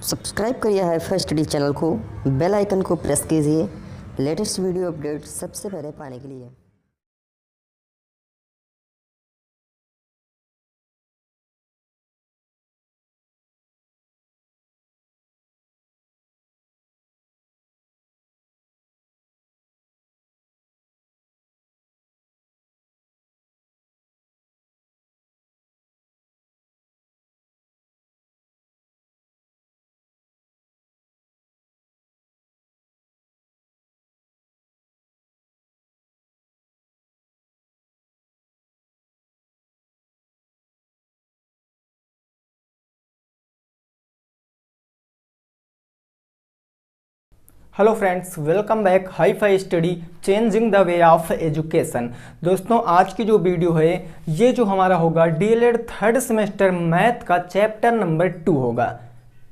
Subscribe करिए hifi study channel को, bell icon को प्रेस कीजिए लेटेस्ट वीडियो अपडेट सबसे पहले पाने के लिए। Hello friends, welcome back hifi study changing the way of education. दोस्तों, आज की जो वीडियो है ये जो हमारा होगा डीएलएड थर्ड सेमेस्टर मैथ का चैप्टर नंबर 2 होगा।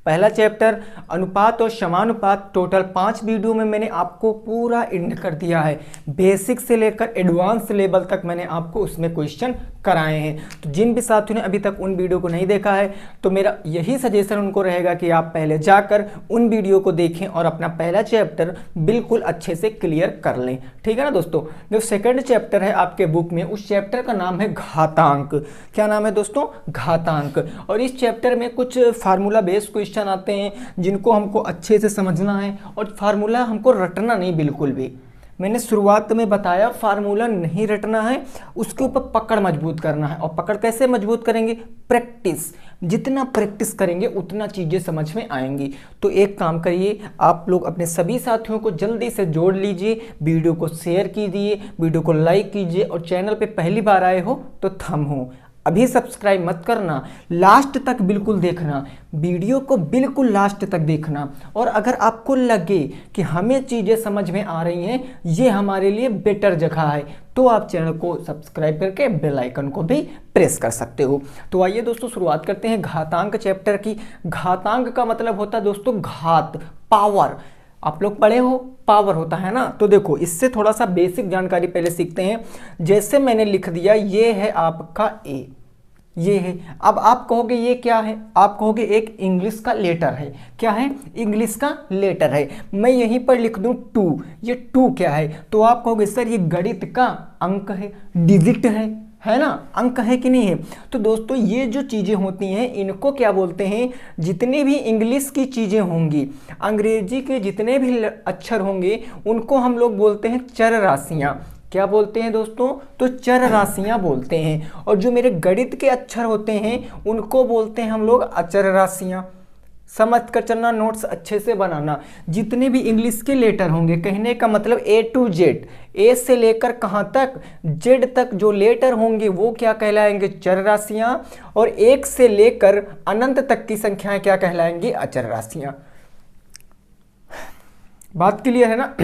पहला चैप्टर अनुपात और समानुपात। टोटल 5 वीडियो में मैंने आपको पूरा इंड कर दिया है, बेसिक से लेकर एडवांस लेवल तक मैंने आपको उसमें क्वेश्चन कराए हैं। तो जिन भी साथियों ने अभी तक उन वीडियो को नहीं देखा है तो मेरा यही सजेशन उनको रहेगा कि आप पहले जाकर उन वीडियो को देखें और अपना पहला चैप्टर बिल्कुल अच्छे से क्लियर कर लें। ठीक है ना दोस्तों। जो सेकंड चैप्टर है आपके बुक में, उस चैप्टर का नाम है घातांक। क्या नाम है दोस्तों? घातांक। और इस चैप्टर में कुछ फार्मूला बेस्ड क्वेश्चन आते हैं जिनको हमको अच्छे से समझना है और फार्मूला हमको रटना नहीं बिल्कुल भी। मैंने शुरुआत में बताया फार्मूला नहीं रटना है, उसके ऊपर पकड़ मजबूत करना है। और पकड़ कैसे मजबूत करेंगे? प्रैक्टिस। जितना प्रैक्टिस करेंगे उतना चीज़ें समझ में आएंगी। तो एक काम करिए, आप लोग अपने सभी साथियों को जल्दी से जोड़ लीजिए, वीडियो को शेयर कीजिए, वीडियो को लाइक कीजिए और चैनल पे पहली बार आए हो तो थंब हो। अभी सब्सक्राइब मत करना, लास्ट तक बिल्कुल देखना, वीडियो को बिल्कुल लास्ट तक देखना। और अगर आपको लगे कि हमें चीज़ें समझ में आ रही हैं, ये हमारे लिए बेटर जगह है, तो आप चैनल को सब्सक्राइब करके बेल आइकन को भी प्रेस कर सकते हो। तो आइए दोस्तों, शुरुआत करते हैं घातांक चैप्टर की। घातांक का मतलब होता है दोस्तों घात, पावर। आप लोग पढ़े हो, पावर होता है ना। तो देखो, इससे थोड़ा सा बेसिक जानकारी पहले सीखते हैं। जैसे मैंने लिख दिया, ये है आपका ए, ये है। अब आप कहोगे ये क्या है? आप कहोगे एक इंग्लिश का लेटर है। क्या है? इंग्लिश का लेटर है। मैं यहीं पर लिख दूं 2, ये 2 क्या है? तो आप कहोगे सर ये गणित का अंक है, डिजिट है ना, अंक है कि नहीं है? तो दोस्तों, ये जो चीज़ें होती हैं इनको क्या बोलते हैं? जितनी भी इंग्लिश की चीज़ें होंगी, अंग्रेजी के जितने भी अक्षर होंगे, उनको हम लोग बोलते हैं चर राशियाँ। क्या बोलते हैं दोस्तों? तो चर राशियाँ बोलते हैं। और जो मेरे गणित के अक्षर होते हैं उनको बोलते हैं हम लोग अचर राशियाँ। समझ कर चलना, नोट्स अच्छे से बनाना। जितने भी इंग्लिश के लेटर होंगे, कहने का मतलब ए टू जेड, ए से लेकर कहाँ तक, जेड तक जो लेटर होंगे वो क्या कहलाएंगे? चर राशियाँ। और 1 से लेकर अनंत तक की संख्याएं क्या कहलाएंगी? अचर राशियाँ। बात क्लियर है ना?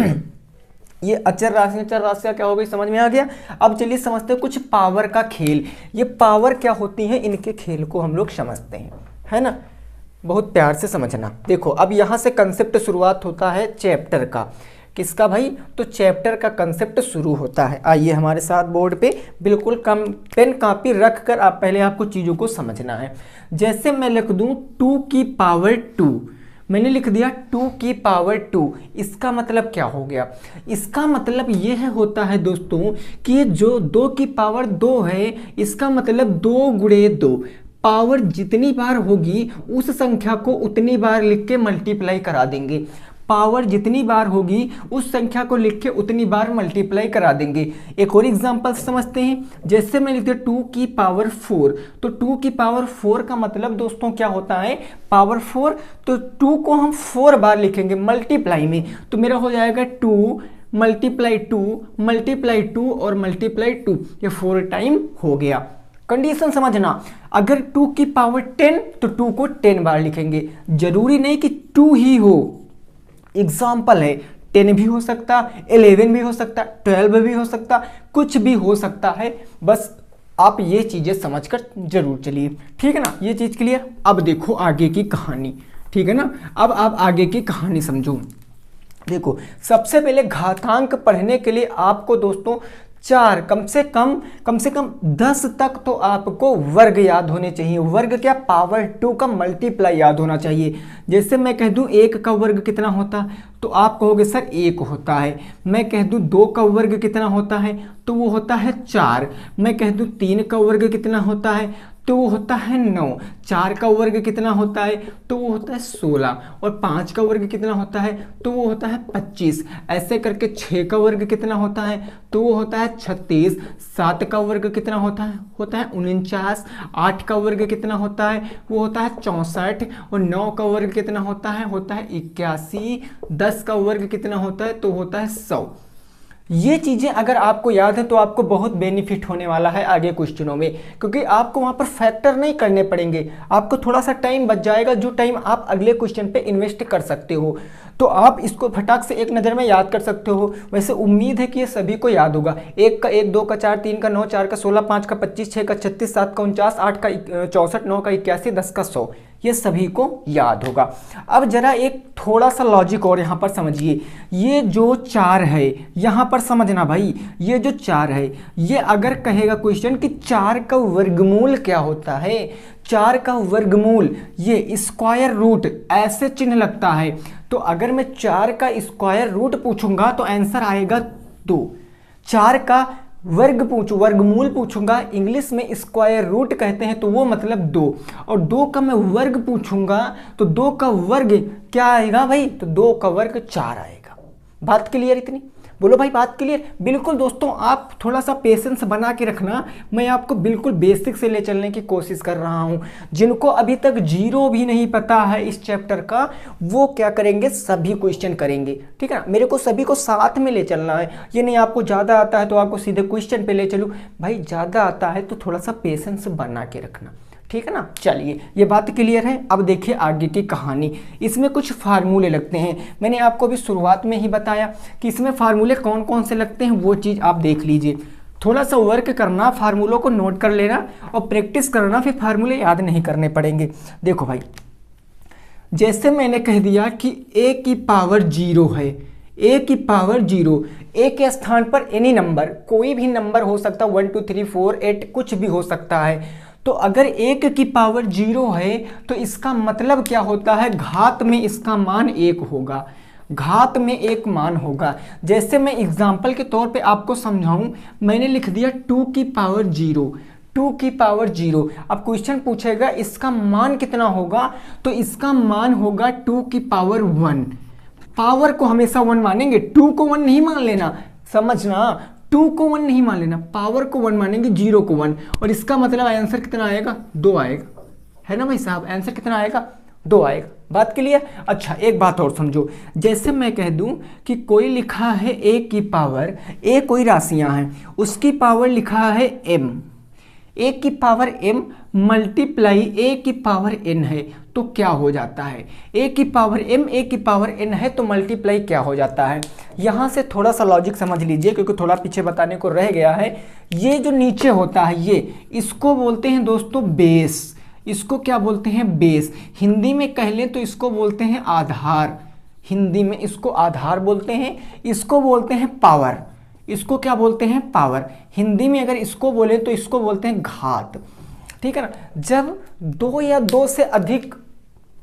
ये अचर राशियाँ, चर राशियाँ क्या हो गई, समझ में आ गया। अब चलिए समझते हैं कुछ पावर का खेल। ये पावर क्या होती है, इनके खेल को हम लोग समझते हैं, है ना। बहुत प्यार से समझना। देखो, अब यहाँ से कंसेप्ट शुरुआत होता है चैप्टर का। किसका भाई? तो चैप्टर का कंसेप्ट शुरू होता है। आइए हमारे साथ बोर्ड पे बिल्कुल कम पेन कापी रख कर आप पहले आपको चीज़ों को समझना है। जैसे मैं लिख दूँ 2 की पावर 2, मैंने लिख दिया 2 की पावर 2। इसका मतलब क्या हो गया? इसका मतलब यह होता है दोस्तों कि जो 2 की पावर 2 है, इसका मतलब 2 गुणे 2। पावर जितनी बार होगी उस संख्या को उतनी बार लिख के मल्टीप्लाई करा देंगे। पावर जितनी बार होगी उस संख्या को लिख के उतनी बार मल्टीप्लाई करा देंगे। एक और एग्जांपल समझते हैं। जैसे मैं लिख दिया 2 की पावर 4, तो 2 की पावर 4 का मतलब दोस्तों क्या होता है? पावर 4। तो 2 को हम 4 बार लिखेंगे मल्टीप्लाई में, तो मेरा हो जाएगा 2 मल्टीप्लाई 2 मल्टीप्लाई 2 और मल्टीप्लाई 2, ये 4 टाइम हो गया। कंडीशन समझना, अगर 2 की पावर 10 तो 2 को 10 बार लिखेंगे। जरूरी नहीं कि 2 ही हो, एग्जाम्पल है 10 भी हो सकता, 11 भी हो सकता, 12 भी हो सकता, कुछ भी हो सकता है। बस आप ये चीज़ें समझकर जरूर चलिए, ठीक है ना। ये चीज़ क्लियर। अब देखो आगे की कहानी, ठीक है ना। अब आप आगे की कहानी समझो। देखो, सबसे पहले घातांक पढ़ने के लिए आपको दोस्तों 4, कम से कम 10 तक तो आपको वर्ग याद होने चाहिए। वर्ग क्या, पावर 2 का मल्टीप्लाई याद होना चाहिए। जैसे मैं कह दूं 1 का वर्ग कितना होता, तो आप कहोगे सर 1 होता है। मैं कह दूं 2 का वर्ग कितना होता है, तो वो होता है 4। मैं कह दूं 3 का वर्ग कितना होता है, तो वो होता है 9। 4 का वर्ग कितना होता है, तो वो होता है 16। और 5 का वर्ग कितना होता है, तो वो होता है 25। ऐसे करके 6 का वर्ग कितना होता है, तो वो होता है 36। 7 का वर्ग कितना होता है 49। 8 का वर्ग कितना होता है, वो होता है 64। और 9 का वर्ग कितना होता है 81। 10 का वर्ग कितना होता है, तो होता है 100। ये चीज़ें अगर आपको याद है तो आपको बहुत बेनिफिट होने वाला है आगे क्वेश्चनों में, क्योंकि आपको वहाँ पर फैक्टर नहीं करने पड़ेंगे। आपको थोड़ा सा टाइम बच जाएगा, जो टाइम आप अगले क्वेश्चन पे इन्वेस्ट कर सकते हो। तो आप इसको फटाक से एक नज़र में याद कर सकते हो। वैसे उम्मीद है कि ये सभी को याद होगा। 1 का 1, 2 का 4, 3 का 9, 4 का 16, 5 का 25, 6 का 36, 7 का 49, 8 का 64, 9 का 81, 10 का 100। ये सभी को याद होगा। अब जरा एक थोड़ा सा लॉजिक और यहाँ पर समझिए। ये जो 4 है यहाँ पर समझना भाई, ये जो 4 है, ये अगर कहेगा क्वेश्चन कि 4 का वर्गमूल क्या होता है, 4 का वर्गमूल, ये स्क्वायर रूट ऐसे चिन्ह लगता है। तो अगर मैं 4 का स्क्वायर रूट पूछूंगा तो आंसर आएगा 2। 4 का वर्गमूल पूछूंगा, इंग्लिश में स्क्वायर रूट कहते हैं, तो वो मतलब 2। और 2 का मैं वर्ग पूछूंगा तो 2 का वर्ग क्या आएगा भाई, तो 2 का वर्ग 4 आएगा। बात क्लियर इतनी? बोलो भाई बात क्लियर? बिल्कुल दोस्तों, आप थोड़ा सा पेशेंस बना के रखना। मैं आपको बिल्कुल बेसिक से ले चलने की कोशिश कर रहा हूं। जिनको अभी तक जीरो भी नहीं पता है इस चैप्टर का, वो क्या करेंगे, सभी क्वेश्चन करेंगे। ठीक है ना, मेरे को सभी को साथ में ले चलना है। ये नहीं आपको ज़्यादा आता है तो आपको सीधे क्वेश्चन पे ले चलूँ। भाई ज़्यादा आता है तो थोड़ा सा पेशेंस बना के रखना, ठीक है ना। चलिए ये बात क्लियर है। अब देखिए आगे की कहानी। इसमें कुछ फार्मूले लगते हैं। मैंने आपको अभी शुरुआत में ही बताया कि इसमें फार्मूले कौन कौन से लगते हैं, वो चीज़ आप देख लीजिए। थोड़ा सा वर्क करना, फार्मूलों को नोट कर लेना और प्रैक्टिस करना, फिर फार्मूले याद नहीं करने पड़ेंगे। देखो भाई, जैसे मैंने कह दिया कि a की पावर 0 है, a की पावर 0, a के स्थान पर एनी नंबर, कोई भी नंबर हो सकता, 1 2 3 4 8 कुछ भी हो सकता है। तो अगर 1 की पावर 0 है तो इसका मतलब क्या होता है, घात में इसका मान 1 होगा, घात में 1 मान होगा। जैसे मैं एग्जाम्पल के तौर पे आपको समझाऊं, मैंने लिख दिया 2 की पावर 0, 2 की पावर 0। अब क्वेश्चन पूछेगा इसका मान कितना होगा, तो इसका मान होगा 2 की पावर 1। पावर को हमेशा 1 मानेंगे, 2 को 1 नहीं मान लेना, समझना। 2 को 1 नहीं मान लेना, पावर को 1 मानेंगे, 0 को 1। और इसका मतलब आंसर कितना आएगा, 2 आएगा, है ना भाई साहब। आंसर कितना आएगा, 2 आएगा। बात क्लियर? अच्छा एक बात और समझो। जैसे मैं कह दूं कि कोई लिखा है a की पावर, a कोई राशियां हैं, उसकी पावर लिखा है m, a की पावर m मल्टीप्लाई a की पावर n है, तो क्या हो जाता है, a की पावर m a की पावर n है, तो मल्टीप्लाई क्या हो जाता है। यहाँ से थोड़ा सा लॉजिक समझ लीजिए, क्योंकि थोड़ा पीछे बताने को रह गया है। ये जो नीचे होता है, ये इसको बोलते हैं दोस्तों बेस। इसको क्या बोलते हैं, बेस। हिंदी में कह लें तो इसको बोलते हैं आधार, हिंदी में इसको आधार बोलते हैं। इसको बोलते हैं पावर, इसको क्या बोलते हैं, पावर। हिंदी में अगर इसको बोले तो इसको बोलते हैं घात, ठीक है ना। जब 2 या 2 से अधिक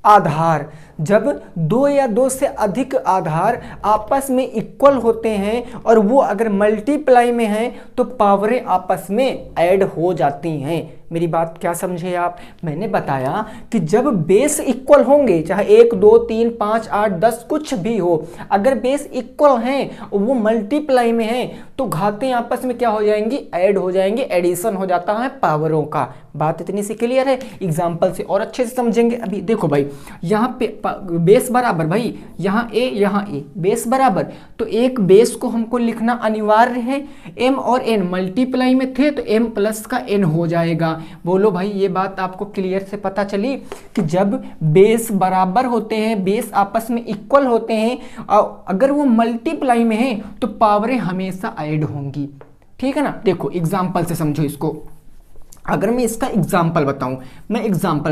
आधार, जब 2 या 2 से अधिक आधार आपस में इक्वल होते हैं और वो अगर मल्टीप्लाई में हैं, तो पावरें आपस में ऐड हो जाती हैं। मेरी बात क्या समझे आप? मैंने बताया कि जब बेस इक्वल होंगे, चाहे 1 2 3 5 8 10 कुछ भी हो, अगर बेस इक्वल हैं और वो मल्टीप्लाई में हैं, तो घातें आपस में क्या हो जाएंगी, ऐड हो जाएंगी। एडिशन हो जाता है पावरों का। बात इतनी सी क्लियर है? एग्जाम्पल से और अच्छे से समझेंगे। अभी देखो भाई, यहाँ पे बेस बराबर, भाई यहाँ a यहाँ a, बेस बराबर, तो एक बेस को हमको लिखना अनिवार्य है। m और n मल्टीप्लाई में थे तो m प्लस का n हो जाएगा। बोलो भाई ये बात आपको क्लियर से पता चली कि जब बेस बराबर होते हैं, बेस आपस में इक्वल होते हैं, और अगर वो मल्टीप्लाई में है तो पावरें हमेशा ऐड होंगी, ठीक है ना। देखो एग्जाम्पल से समझो इसको। अगर मैं इसका एग्जाम्पल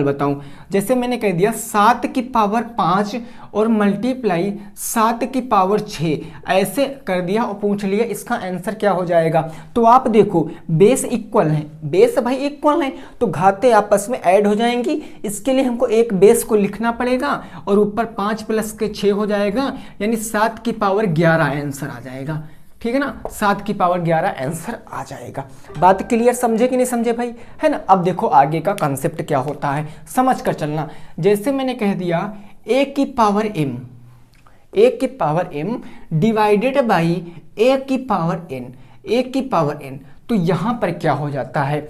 बताऊं, जैसे मैंने कह दिया 7 की पावर 5 और मल्टीप्लाई 7 की पावर 6, ऐसे कर दिया और पूछ लिया इसका आंसर क्या हो जाएगा। तो आप देखो बेस इक्वल है, बेस भाई इक्वल है तो घाते आपस में ऐड हो जाएंगी। इसके लिए हमको एक बेस को लिखना पड़ेगा और ऊपर 5 प्लस के 6 हो जाएगा, यानी 7 की पावर 11 आंसर आ जाएगा। ठीक है ना, 7 की पावर 11 आंसर आ जाएगा। बात क्लियर, समझे कि नहीं समझे भाई, है ना। अब देखो आगे का कंसेप्ट क्या होता है, समझ कर चलना। जैसे मैंने कह दिया a की power m divided by a की पावर n, तो यहां पर क्या हो जाता है,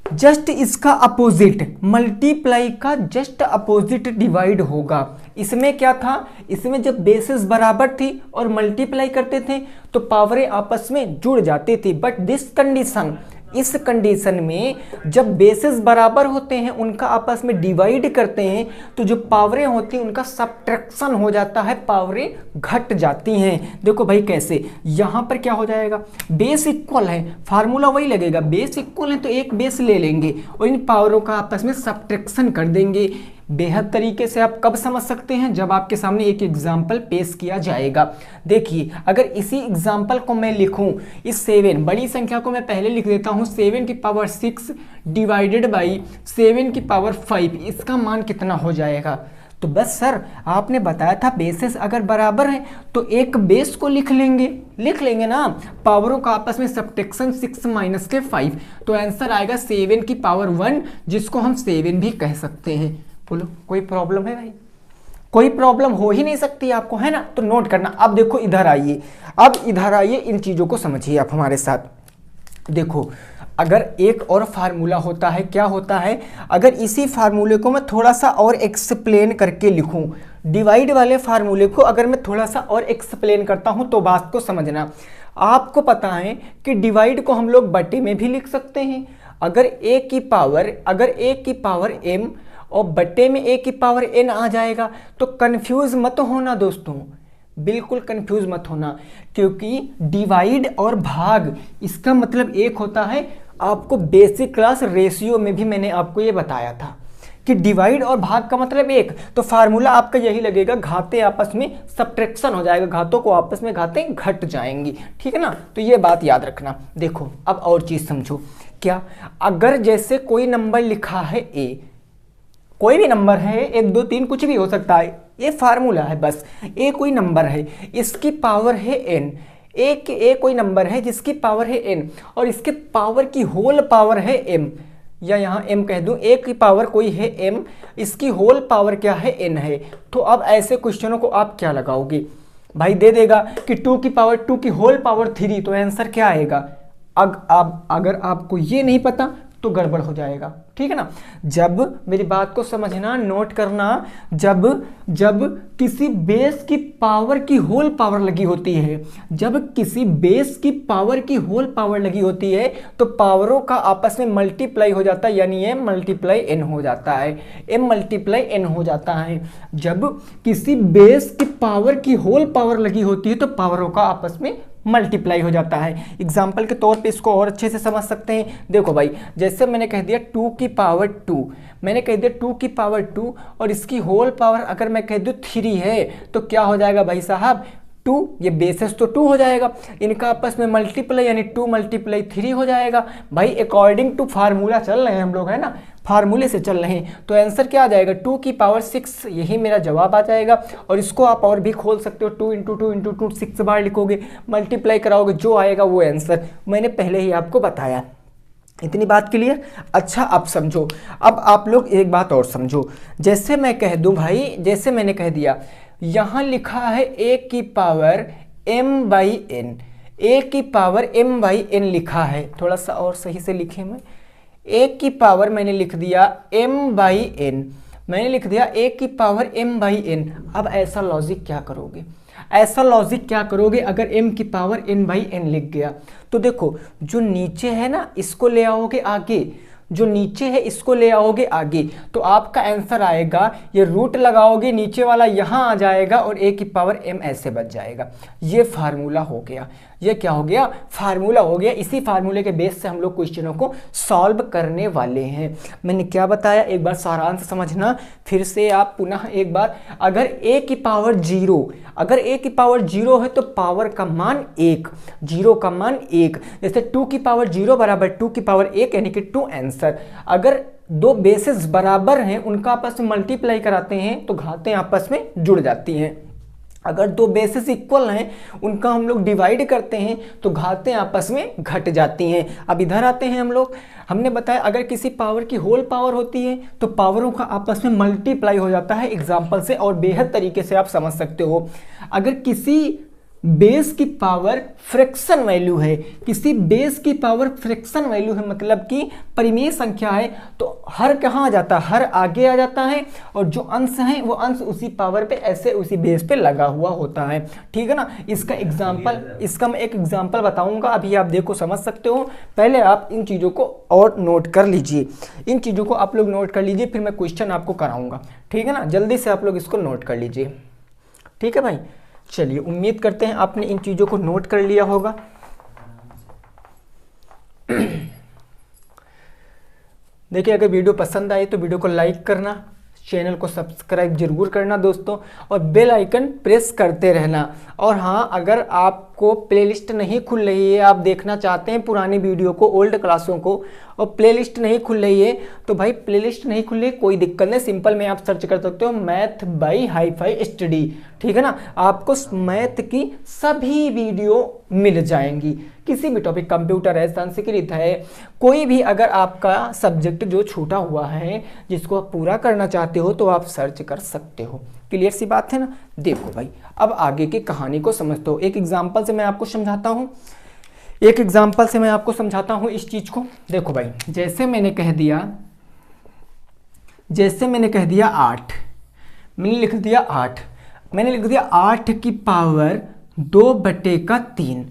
जस्ट इसका अपोजिट, मल्टीप्लाई का जस्ट अपोजिट डिवाइड होगा। इसमें क्या था, इसमें जब बेसिस बराबर थी और मल्टीप्लाई करते थे तो पावरें आपस में जुड़ जाती थी, बट दिस कंडीशन, इस कंडीशन में जब बेसिस बराबर होते हैं उनका आपस में डिवाइड करते हैं तो जो पावरें होती हैं उनका सब्ट्रैक्शन हो जाता है, पावरें घट जाती हैं। देखो भाई कैसे, यहाँ पर क्या हो जाएगा, बेस इक्वल है, फार्मूला वही लगेगा, बेस इक्वल है तो एक बेस ले लेंगे और इन पावरों का आपस में सब्ट्रैक्शन कर देंगे। बेहद तरीके से आप कब समझ सकते हैं, जब आपके सामने एक एग्जाम्पल पेश किया जाएगा। देखिए अगर इसी एग्जाम्पल को मैं लिखूं, इस 7 बड़ी संख्या को मैं पहले लिख देता हूं 7 की पावर 6 डिवाइडेड बाई 7 की पावर 5, इसका मान कितना हो जाएगा। तो बस सर आपने बताया था बेसिस अगर बराबर है तो एक बेस को लिख लेंगे ना, पावरों का आपस में सब्ट्रैक्शन 6 माइनस के 5, तो आंसर आएगा 7 की पावर 1, जिसको हम 7 भी कह सकते हैं। बोलो कोई प्रॉब्लम है भाई, कोई प्रॉब्लम हो ही नहीं सकती आपको, है ना। तो नोट करना। अब देखो इधर आइए, इन चीजों को समझिए आप हमारे साथ। देखो अगर एक और फार्मूला होता है, क्या होता है, अगर इसी फार्मूले को मैं थोड़ा सा और एक्सप्लेन करके लिखूं, डिवाइड वाले फार्मूले को अगर मैं थोड़ा सा और एक्सप्लेन करता हूं तो बात को समझना। आपको पता है कि डिवाइड को हम लोग बटे में भी लिख सकते हैं। अगर a की पावर m और बटे में a की पावर n आ जाएगा तो कंफ्यूज मत होना दोस्तों, बिल्कुल कंफ्यूज मत होना, क्योंकि डिवाइड और भाग इसका मतलब एक होता है। आपको बेसिक क्लास रेशियो में भी मैंने आपको ये बताया था कि डिवाइड और भाग का मतलब एक, तो फार्मूला आपका यही लगेगा, घाते आपस में सब्ट्रैक्शन हो जाएगा, घातों को आपस में घातें घट जाएंगी। ठीक है ना, तो ये बात याद रखना। देखो अब और चीज समझो, क्या अगर जैसे कोई नंबर लिखा है a, कोई भी नंबर है 1 2 3 कुछ भी हो सकता है, ये फार्मूला है बस, a कोई नंबर है, इसकी पावर है n, a कोई नंबर है जिसकी पावर है n और इसके पावर की होल पावर है m, या यहाँ m कह दूं, a की पावर कोई है m, इसकी होल पावर क्या है n है। तो अब ऐसे क्वेश्चनों को आप क्या लगाओगे भाई, दे देगा कि 2 की पावर 2 की होल पावर 3, तो आंसर क्या आएगा। अगर आपको ये नहीं पता तो गड़बड़ हो जाएगा। ठीक है ना, जब मेरी बात को समझना, नोट करना, जब किसी बेस की पावर की होल पावर लगी होती है, जब किसी बेस की पावर की होल पावर लगी होती है तो पावरों का आपस में मल्टीप्लाई हो जाता है, यानी m मल्टीप्लाई n हो जाता है, m मल्टीप्लाई n हो जाता है। जब किसी बेस की पावर की होल पावर लगी होती है तो पावरों का आपस में मल्टीप्लाई हो जाता है। एग्जाम्पल के तौर पे इसको और अच्छे से समझ सकते हैं। देखो भाई, जैसे मैंने कह दिया 2 की पावर 2, मैंने कह दिया 2 की पावर 2 और इसकी होल पावर अगर मैं कह दूं 3 है तो क्या हो जाएगा भाई साहब, 2, ये बेसिस तो 2 हो जाएगा, इनका आपस में मल्टीप्लाई यानी 2 मल्टीप्लाई 3 हो जाएगा। भाई अकॉर्डिंग टू फार्मूला चल रहे हैं हम लोग, है ना, फार्मूले से चल रहे हैं, तो आंसर क्या आ जाएगा 2 की पावर 6, यही मेरा जवाब आ जाएगा। और इसको आप और भी खोल सकते हो, 2 × 2 × 2 6 बार लिखोगे, मल्टीप्लाई कराओगे, जो आएगा वो आंसर मैंने पहले ही आपको बताया। इतनी बात क्लियर। अच्छा अब समझो, अब आप लोग एक बात और समझो, जैसे मैं कह दूं भाई, जैसे मैंने कह दिया यहाँ लिखा है a की पावर m/n, a की पावर m/n लिखा है, थोड़ा सा और सही से लिखे, मैं a की पावर मैंने लिख दिया m/n, मैंने लिख दिया a की पावर m/n। अब ऐसा लॉजिक क्या करोगे, ऐसा लॉजिक क्या करोगे अगर m की पावर n/n लिख गया तो देखो जो नीचे है ना इसको ले आओगे आगे, जो नीचे है इसको ले आओगे आगे, तो आपका आंसर आएगा, ये रूट लगाओगे नीचे वाला यहाँ आ जाएगा और a की पावर m ऐसे बच जाएगा। ये फार्मूला हो गया, ये क्या हो गया, फार्मूला हो गया। इसी फार्मूले के बेस से हम लोग क्वेश्चनों को सॉल्व करने वाले हैं। मैंने क्या बताया, एक बार सारांश समझना फिर से आप पुनः एक बार। अगर a की पावर 0, अगर a की पावर 0 है तो पावर का मान 1, 0 का मान 1। जैसे 2 की पावर 0 बराबर 2 की पावर 1 यानी कि 2 आंसर। अगर दो बेसिस बराबर हैं उनका आपस में मल्टीप्लाई कराते हैं तो घातें आपस में जुड़ जाती हैं। अगर दो बेसिस इक्वल हैं उनका हम लोग डिवाइड करते हैं तो घातें आपस में घट जाती हैं। अब इधर आते हैं हम लोग, हमने बताया अगर किसी पावर की होल पावर होती है तो पावरों का आपस में मल्टीप्लाई हो जाता है एग्जाम्पल से, और बेहद तरीके से आप समझ सकते हो। अगर किसी बेस की पावर फ्रैक्शन वैल्यू है, किसी बेस की पावर फ्रैक्शन वैल्यू है मतलब कि परिमेय संख्या है, तो हर कहाँ आ जाता है, हर आगे आ जाता है, और जो अंश है वो अंश उसी पावर पे ऐसे उसी बेस पे लगा हुआ होता है। ठीक है ना। इसका एग्जाम्पल, इसका मैं एक एग्जाम्पल बताऊंगा, अभी आप देखो समझ सकते हो। पहले आप इन चीज़ों को और नोट कर लीजिए, इन चीज़ों को आप लोग नोट कर लीजिए, फिर मैं क्वेश्चन आपको कराऊंगा। ठीक है ना, जल्दी से आप लोग इसको नोट कर लीजिए। ठीक है भाई, चलिए उम्मीद करते हैं आपने इन चीज़ों को नोट कर लिया होगा। देखिए, अगर वीडियो पसंद आए तो वीडियो को लाइक करना, चैनल को सब्सक्राइब जरूर करना दोस्तों, और बेल आइकन प्रेस करते रहना। और हाँ, अगर आपको प्लेलिस्ट नहीं खुल रही है, आप देखना चाहते हैं पुरानी वीडियो को, ओल्ड क्लासों को, और प्लेलिस्ट नहीं खुल रही है तो भाई प्लेलिस्ट नहीं खुल रही कोई दिक्कत नहीं, सिंपल में आप सर्च कर सकते हो मैथ बाय हाई-फाई स्टडी। ठीक है ना, आपको मैथ की सभी वीडियो मिल जाएंगी, किसी भी टॉपिक, कंप्यूटर है, संस्कृत है, कोई भी अगर आपका सब्जेक्ट जो छूटा हुआ है जिसको आप पूरा करना चाहते हो तो आप सर्च कर सकते हो। क्लियर सी बात है ना। देखो भाई, अब आगे की कहानी को समझते हो। एक एग्जाम्पल से मैं आपको समझाता हूँ, एक एग्जाम्पल से मैं आपको समझाता हूँ इस चीज को। देखो भाई, जैसे मैंने कह दिया 8, मैंने लिख दिया 8, मैंने लिख दिया 8 की पावर 2/3,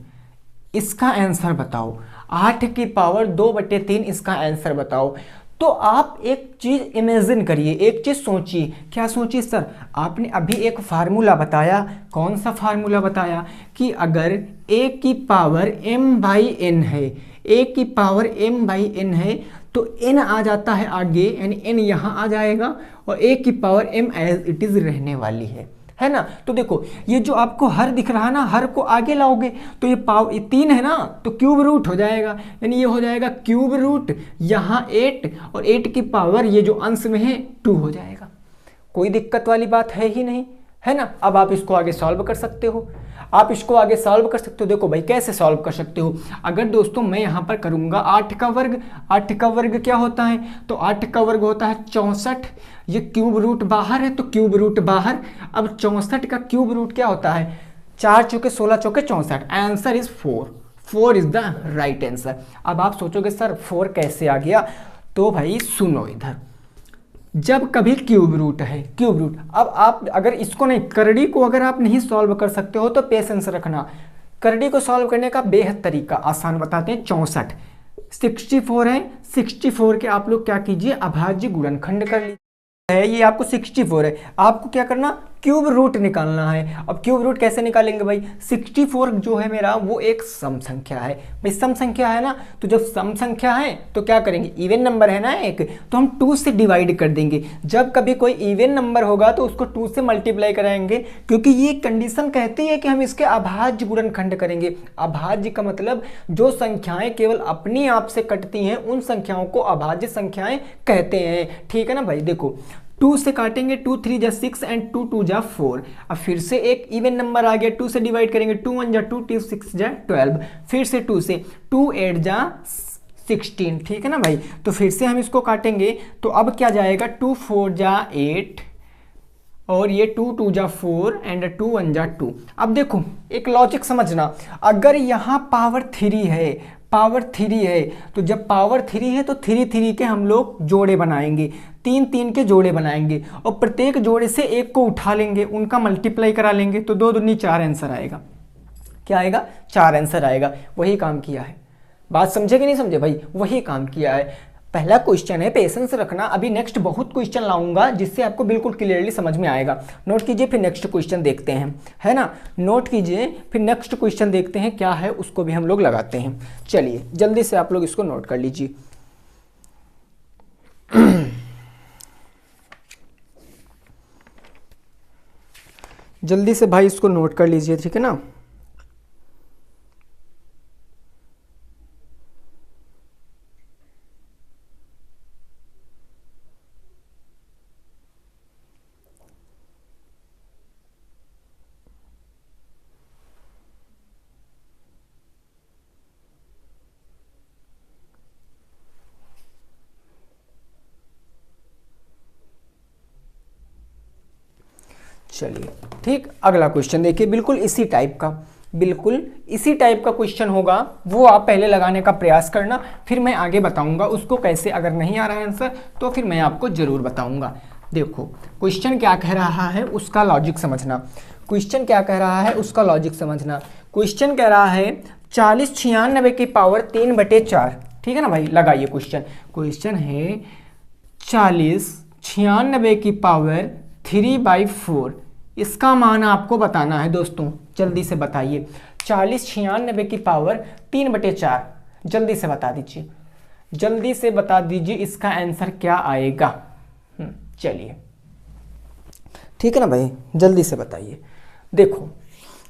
इसका आंसर बताओ। 8 की पावर 2/3 इसका आंसर बताओ। तो आप एक चीज इमेजिन करिए, एक चीज सोचिए। क्या सोचिए सर? आपने अभी एक फार्मूला बताया, कौन सा फार्मूला बताया कि अगर a की पावर m/n है, a की पावर m/n है तो n आ जाता है आगे, यानी n यहाँ आ जाएगा और a की power m as it is रहने वाली है ना। तो देखो, ये जो आपको हर दिख रहा है ना, हर को आगे लाओगे तो ये 3 है ना, तो क्यूब रूट हो जाएगा, यानी ये हो जाएगा क्यूब रूट, यहाँ 8 और 8 की पावर ये जो अंश में है 2 हो जाएगा। कोई दिक्कत वाली बात है ही नहीं, है ना। अब आप इसको आगे सॉल्व कर सकते हो, आप इसको आगे सॉल्व कर सकते हो। देखो भाई, कैसे सॉल्व कर सकते हो? अगर दोस्तों मैं यहाँ पर करूँगा 8 का वर्ग, 8 का वर्ग क्या होता है? तो 8 का वर्ग होता है 64, ये क्यूब रूट बाहर है तो क्यूब रूट बाहर। अब 64 का क्यूब रूट क्या होता है? 4 चौके 16 चौके 64, answer is 4 is the right answer. अब आप सोचोगे सर 4 कैसे आ गया? तो भाई सुनो इधर, जब कभी क्यूब रूट है, क्यूब रूट, अब आप अगर इसको नहीं, करड़ी को अगर आप नहीं सॉल्व कर सकते हो तो पेशेंस रखना। करड़ी को सॉल्व करने का बेहद तरीका आसान बताते हैं। 64 64 है, 64 के आप लोग क्या कीजिए, अभाज्य गुणनखंड कर लीजिए। है ये आपको 64 है, आपको क्या करना, क्यूब रूट निकालना है। अब क्यूब रूट कैसे निकालेंगे भाई? 64 जो है मेरा वो एक सम संख्या है भाई, सम संख्या है ना, तो जब सम संख्या है तो क्या करेंगे, इवन नंबर है ना एक, तो हम 2 से डिवाइड कर देंगे। जब कभी कोई इवन नंबर होगा तो उसको 2 से मल्टीप्लाई कराएंगे, क्योंकि ये कंडीशन कहती है कि हम इसके अभाज्य गुणनखंड करेंगे। अभाज्य का मतलब जो संख्याएं केवल अपनी आप से कटती हैं उन संख्याओं को अभाज्य संख्याएं कहते हैं। ठीक है ना भाई। देखो 2 से काटेंगे, 2 3 जा 6 एंड 2 2 जा 4। अब फिर से एक इवन नंबर आ गया, 2 से डिवाइड करेंगे, 2 1 जा 2, 2 6 जा 12, फिर से 2 से, 2 8 जा 16। ठीक है ना भाई। तो फिर से हम इसको काटेंगे तो अब क्या जाएगा, 2 4 जा 8 और ये 2 2 जा 4 एंड 2 1 जा 2। अब देखो एक लॉजिक समझना, अगर यहाँ पावर 3 है, पावर 3 है, तो जब पावर 3 है तो 3 3 के हम लोग जोड़े बनाएंगे, 3 3 के जोड़े बनाएंगे और प्रत्येक जोड़े से एक को उठा लेंगे, उनका मल्टीप्लाई करा लेंगे तो 2 दूनी 4 आंसर आएगा। क्या आएगा? 4 आंसर आएगा। वही काम किया है। बात समझे कि नहीं समझे भाई? वही काम किया है। पहला क्वेश्चन है, पेशेंस रखना, अभी नेक्स्ट बहुत क्वेश्चन लाऊंगा जिससे आपको बिल्कुल क्लियरली समझ में आएगा। नोट कीजिए, फिर नेक्स्ट क्वेश्चन देखते हैं, है ना। नोट कीजिए, फिर नेक्स्ट क्वेश्चन देखते हैं क्या है, उसको भी हम लोग लगाते हैं। चलिए जल्दी से आप लोग इसको नोट कर लीजिए। जल्दी से भाई इसको नोट कर लीजिए, ठीक है ना। चलिए ठीक, अगला क्वेश्चन देखिए, बिल्कुल इसी टाइप का, बिल्कुल इसी टाइप का क्वेश्चन होगा, वो आप पहले लगाने का प्रयास करना, फिर मैं आगे बताऊंगा उसको कैसे। अगर नहीं आ रहा है आंसर तो फिर मैं आपको जरूर बताऊंगा। देखो क्वेश्चन क्या कह रहा है उसका लॉजिक समझना, क्वेश्चन क्या कह रहा है उसका लॉजिक समझना। क्वेश्चन कह रहा है 40 96 की पावर 3/4, ठीक है ना भाई। लगाइए क्वेश्चन, क्वेश्चन है 40 96 की पावर 3/4, इसका मान आपको बताना है दोस्तों, जल्दी से बताइए। 40 96 की पावर 3/4, जल्दी से बता दीजिए, जल्दी से बता दीजिए इसका आंसर क्या आएगा। चलिए ठीक है ना भाई, जल्दी से बताइए। देखो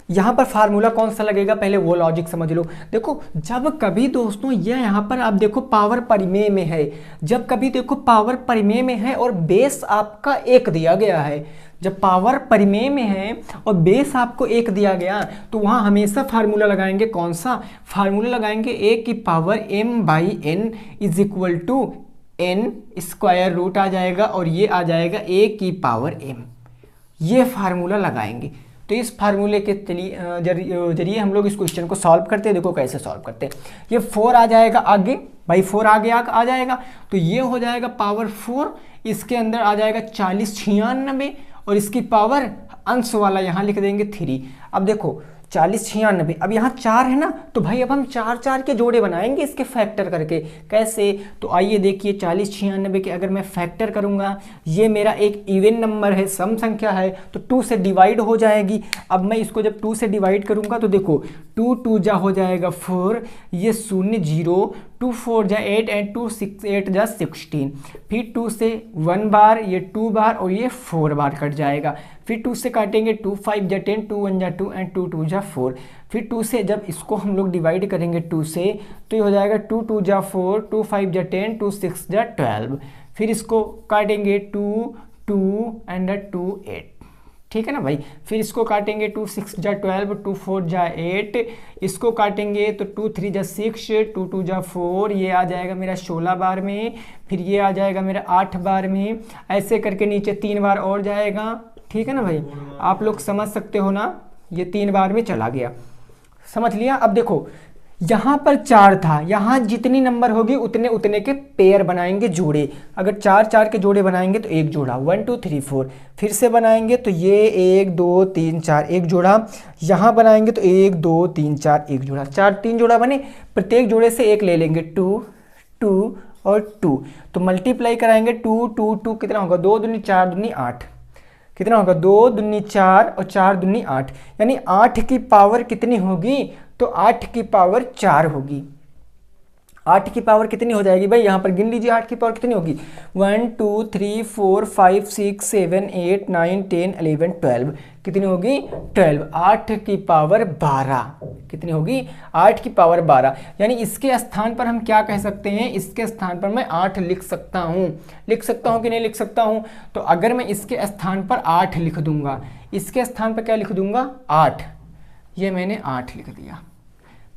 यहाँ पर फार्मूला कौन सा लगेगा, पहले वो लॉजिक समझ लो। देखो जब कभी दोस्तों ये यहाँ पर आप देखो पावर परिमेय में है, जब कभी देखो पावर परिमेय में है और बेस आपका 1 दिया गया है, जब पावर परिमेय में है और बेस आपको 1 दिया गया तो वहाँ हमेशा फार्मूला लगाएंगे, कौन सा फार्मूला लगाएंगे, a की power m/n is equal to n square root आ जाएगा और ये आ जाएगा a की पावर m, ये फार्मूला लगाएंगे। तो इस फार्मूले के जरिए हम लोग इस क्वेश्चन को सॉल्व करते हैं। देखो कैसे सॉल्व करते हैं, ये 4 आ जाएगा आगे भाई, 4 आगे आ जाएगा तो ये हो जाएगा पावर 4, इसके अंदर आ जाएगा 40 96 और इसकी पावर अंश वाला यहाँ लिख देंगे 3। अब देखो 40 96, अब यहाँ 4 है ना, तो भाई अब हम 4 के जोड़े बनाएंगे इसके फैक्टर करके। कैसे, तो आइए देखिए 40 96 के अगर मैं फैक्टर करूँगा, ये मेरा एक इवन नंबर है, सम संख्या है, तो 2 से डिवाइड हो जाएगी। अब मैं इसको जब 2 से डिवाइड करूँगा तो देखो 2 2 जा हो जाएगा 4, ये 0 0, 2 4 जा 8 एंड 2 6 8 जा 16, फिर 2 से 1 बार, ये 2 बार और ये 4 बार कट जाएगा। फिर 2 से काटेंगे 2 5 जा 10, 2 1 जा 2 एंड 2 2 जा 4। फिर 2 से जब इसको हम लोग डिवाइड करेंगे 2 से तो ये हो जाएगा 2 2 जा 4, 2 5 जा 10, 2 6 जा 12। फिर इसको काटेंगे 2 2 एंड 2 8, ठीक है ना भाई। फिर इसको काटेंगे 2 6 जा 12, 2 4 जा 8, इसको काटेंगे तो 2 3 जा 6, 2 2 जा 4, ये आ जाएगा मेरा 16 बार में, फिर ये आ जाएगा मेरा 8 बार में, ऐसे करके नीचे 3 बार और जाएगा, ठीक है ना भाई। आप लोग समझ सकते हो ना, ये 3 बार में चला गया, समझ लिया। अब देखो यहाँ पर 4 था, यहाँ जितनी नंबर होगी उतने उतने के पेयर बनाएंगे, जोड़े। अगर 4 के जोड़े बनाएंगे तो एक जोड़ा 1 2 3 4, फिर से बनाएंगे तो ये 1 2 3 4 एक जोड़ा, यहाँ बनाएंगे तो 1 2 3 4 एक जोड़ा, 3 जोड़ा बने, प्रत्येक जोड़े से एक ले लेंगे, 2 2 और 2, तो मल्टीप्लाई कराएंगे 2 2 2 कितना होगा, 2 दूनी 4 दूनी 8, कितना होगा 2 दूनी 4 और 4 दूनी 8, यानी 8 की पावर कितनी होगी, तो 8 की पावर 4 होगी। 8 की पावर कितनी हो जाएगी भाई, यहाँ पर गिन लीजिए 8 की पावर कितनी होगी, 1 2 3 4 5 6 7 8 9 10 11 12, कितनी होगी 12। 8 की पावर 12 कितनी होगी, 8 की पावर 12, यानी इसके स्थान पर हम क्या कह सकते हैं, इसके स्थान पर मैं 8 लिख सकता हूँ, लिख सकता हूँ कि नहीं लिख सकता हूँ। तो अगर मैं इसके स्थान पर 8 लिख दूंगा, इसके स्थान पर क्या लिख दूंगा 8, ये मैंने 8 लिख दिया,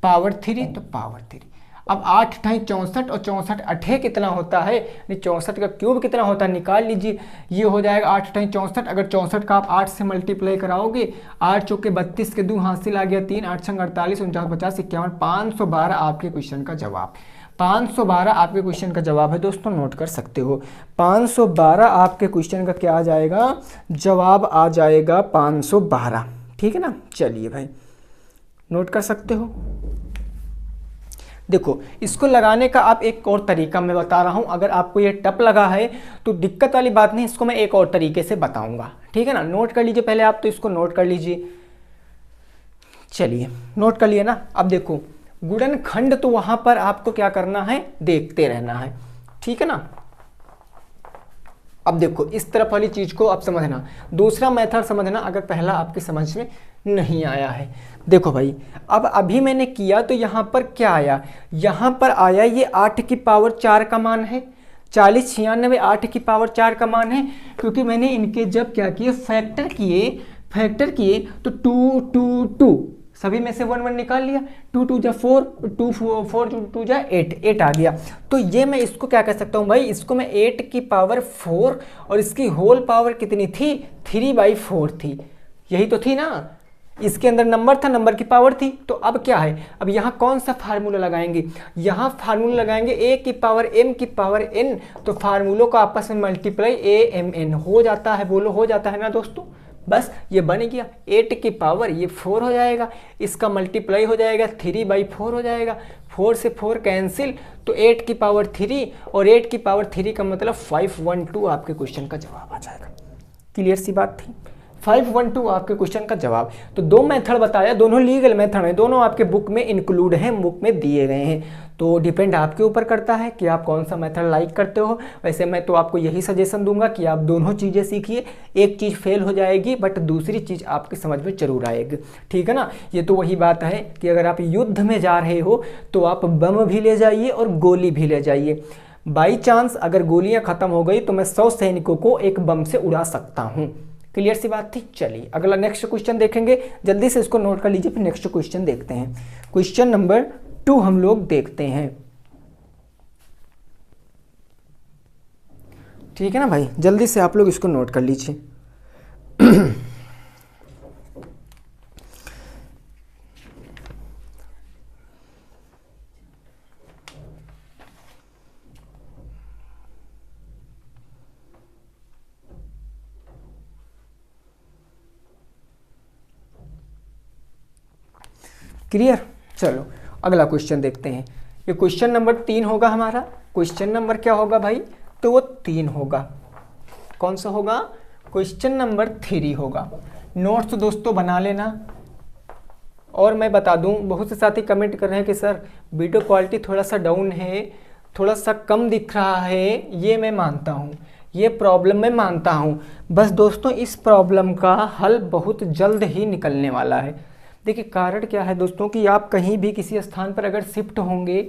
पावर 3 तो पावर 3। अब 8 × 64 और 64 8 कितना होता है, 64 का क्यूब कितना होता है निकाल लीजिए, ये हो जाएगा 8 × 64। अगर 64 का आप 8 से मल्टीप्लाई कराओगे, 8 चौके 32 के 2 हाथ से ला गया 3, 8 संग 48, 49 50 51, 512 आपके क्वेश्चन का जवाब, 512 आपके क्वेश्चन का जवाब है दोस्तों, नोट कर सकते हो। 512 आपके क्वेश्चन का क्या आ जाएगा, जवाब आ जाएगा 512, ठीक है ना। चलिए भाई नोट कर सकते हो। देखो इसको लगाने का आप एक और तरीका मैं बता रहा हूँ, अगर आपको ये टप लगा है तो दिक्कत वाली बात नहीं, इसको मैं एक और तरीके से बताऊंगा, ठीक है ना। नोट कर लीजिए पहले आप, तो इसको नोट कर लीजिए। चलिए नोट कर लिए ना। अब देखो गुणनखंड तो वहां पर आपको क्या करना है, देखते रहना है, ठीक है ना। अब देखो इस तरफ वाली चीज को अब समझना, दूसरा मेथड समझना अगर पहला आपकी समझ में नहीं आया है। देखो भाई अब अभी मैंने किया तो यहाँ पर क्या आया, यहाँ पर आया ये 8 की पावर 4 का मान है, 40 96 8 की पावर 4 का मान है, क्योंकि मैंने इनके जब क्या किए फैक्टर किए तो 2 2 2 सभी में से 1 1 निकाल लिया, 2 2 जा 4, 2 4 2 जा 8 आ गया। तो ये मैं इसको क्या कह सकता हूँ भाई, इसको मैं 8 की पावर 4 और इसकी होल पावर कितनी थी, 3/4 थी, यही तो थी ना। इसके अंदर नंबर था, नंबर की पावर थी। तो अब क्या है, अब यहाँ कौन सा फार्मूला लगाएंगे, यहाँ फार्मूला लगाएंगे a की पावर m की पावर n, तो फार्मूलों का आपस में मल्टीप्लाई a m n हो जाता है, बोलो हो जाता है ना दोस्तों। बस ये बन गया, 8 की पावर ये 4 हो जाएगा, इसका मल्टीप्लाई हो जाएगा 3/4 हो जाएगा, 4 से 4 कैंसिल, तो 8 की पावर 3 और 8 की पावर 3 का मतलब 512 आपके क्वेश्चन का जवाब आ जाएगा। क्लियर सी बात थी, 512 आपके क्वेश्चन का जवाब। तो दो मेथड बताया, दोनों लीगल मेथड है, दोनों आपके बुक में इंक्लूड हैं, बुक में दिए गए हैं। तो डिपेंड आपके ऊपर करता है कि आप कौन सा मेथड लाइक करते हो। वैसे मैं तो आपको यही सजेशन दूंगा कि आप दोनों चीज़ें सीखिए, एक चीज़ फेल हो जाएगी बट दूसरी चीज़ आपकी समझ में जरूर आएगी, ठीक है ना। ये तो वही बात है कि अगर आप युद्ध में जा रहे हो तो आप बम भी ले जाइए और गोली भी ले जाइए। बाई चांस अगर गोलियाँ खत्म हो गई तो मैं 100 सैनिकों को एक बम से उड़ा सकता हूँ। क्लियर सी बात थी। चलिए अगला नेक्स्ट क्वेश्चन देखेंगे, जल्दी से इसको नोट कर लीजिए, फिर नेक्स्ट क्वेश्चन देखते हैं। क्वेश्चन नंबर 2 हम लोग देखते हैं, ठीक है ना भाई, जल्दी से आप लोग इसको नोट कर लीजिए। क्लियर, चलो अगला क्वेश्चन देखते हैं। ये क्वेश्चन नंबर 3 होगा हमारा। क्वेश्चन नंबर क्या होगा भाई, तो वो 3 होगा। कौन सा होगा, क्वेश्चन नंबर 3 होगा। नोट्स दोस्तों बना लेना। और मैं बता दूं, बहुत से साथी कमेंट कर रहे हैं कि सर वीडियो क्वालिटी थोड़ा सा डाउन है, थोड़ा सा कम दिख रहा है। ये मैं मानता हूँ, ये प्रॉब्लम मैं मानता हूँ। बस दोस्तों इस प्रॉब्लम का हल बहुत जल्द ही निकलने वाला है। देखिए कारण क्या है दोस्तों कि आप कहीं भी किसी स्थान पर अगर शिफ्ट होंगे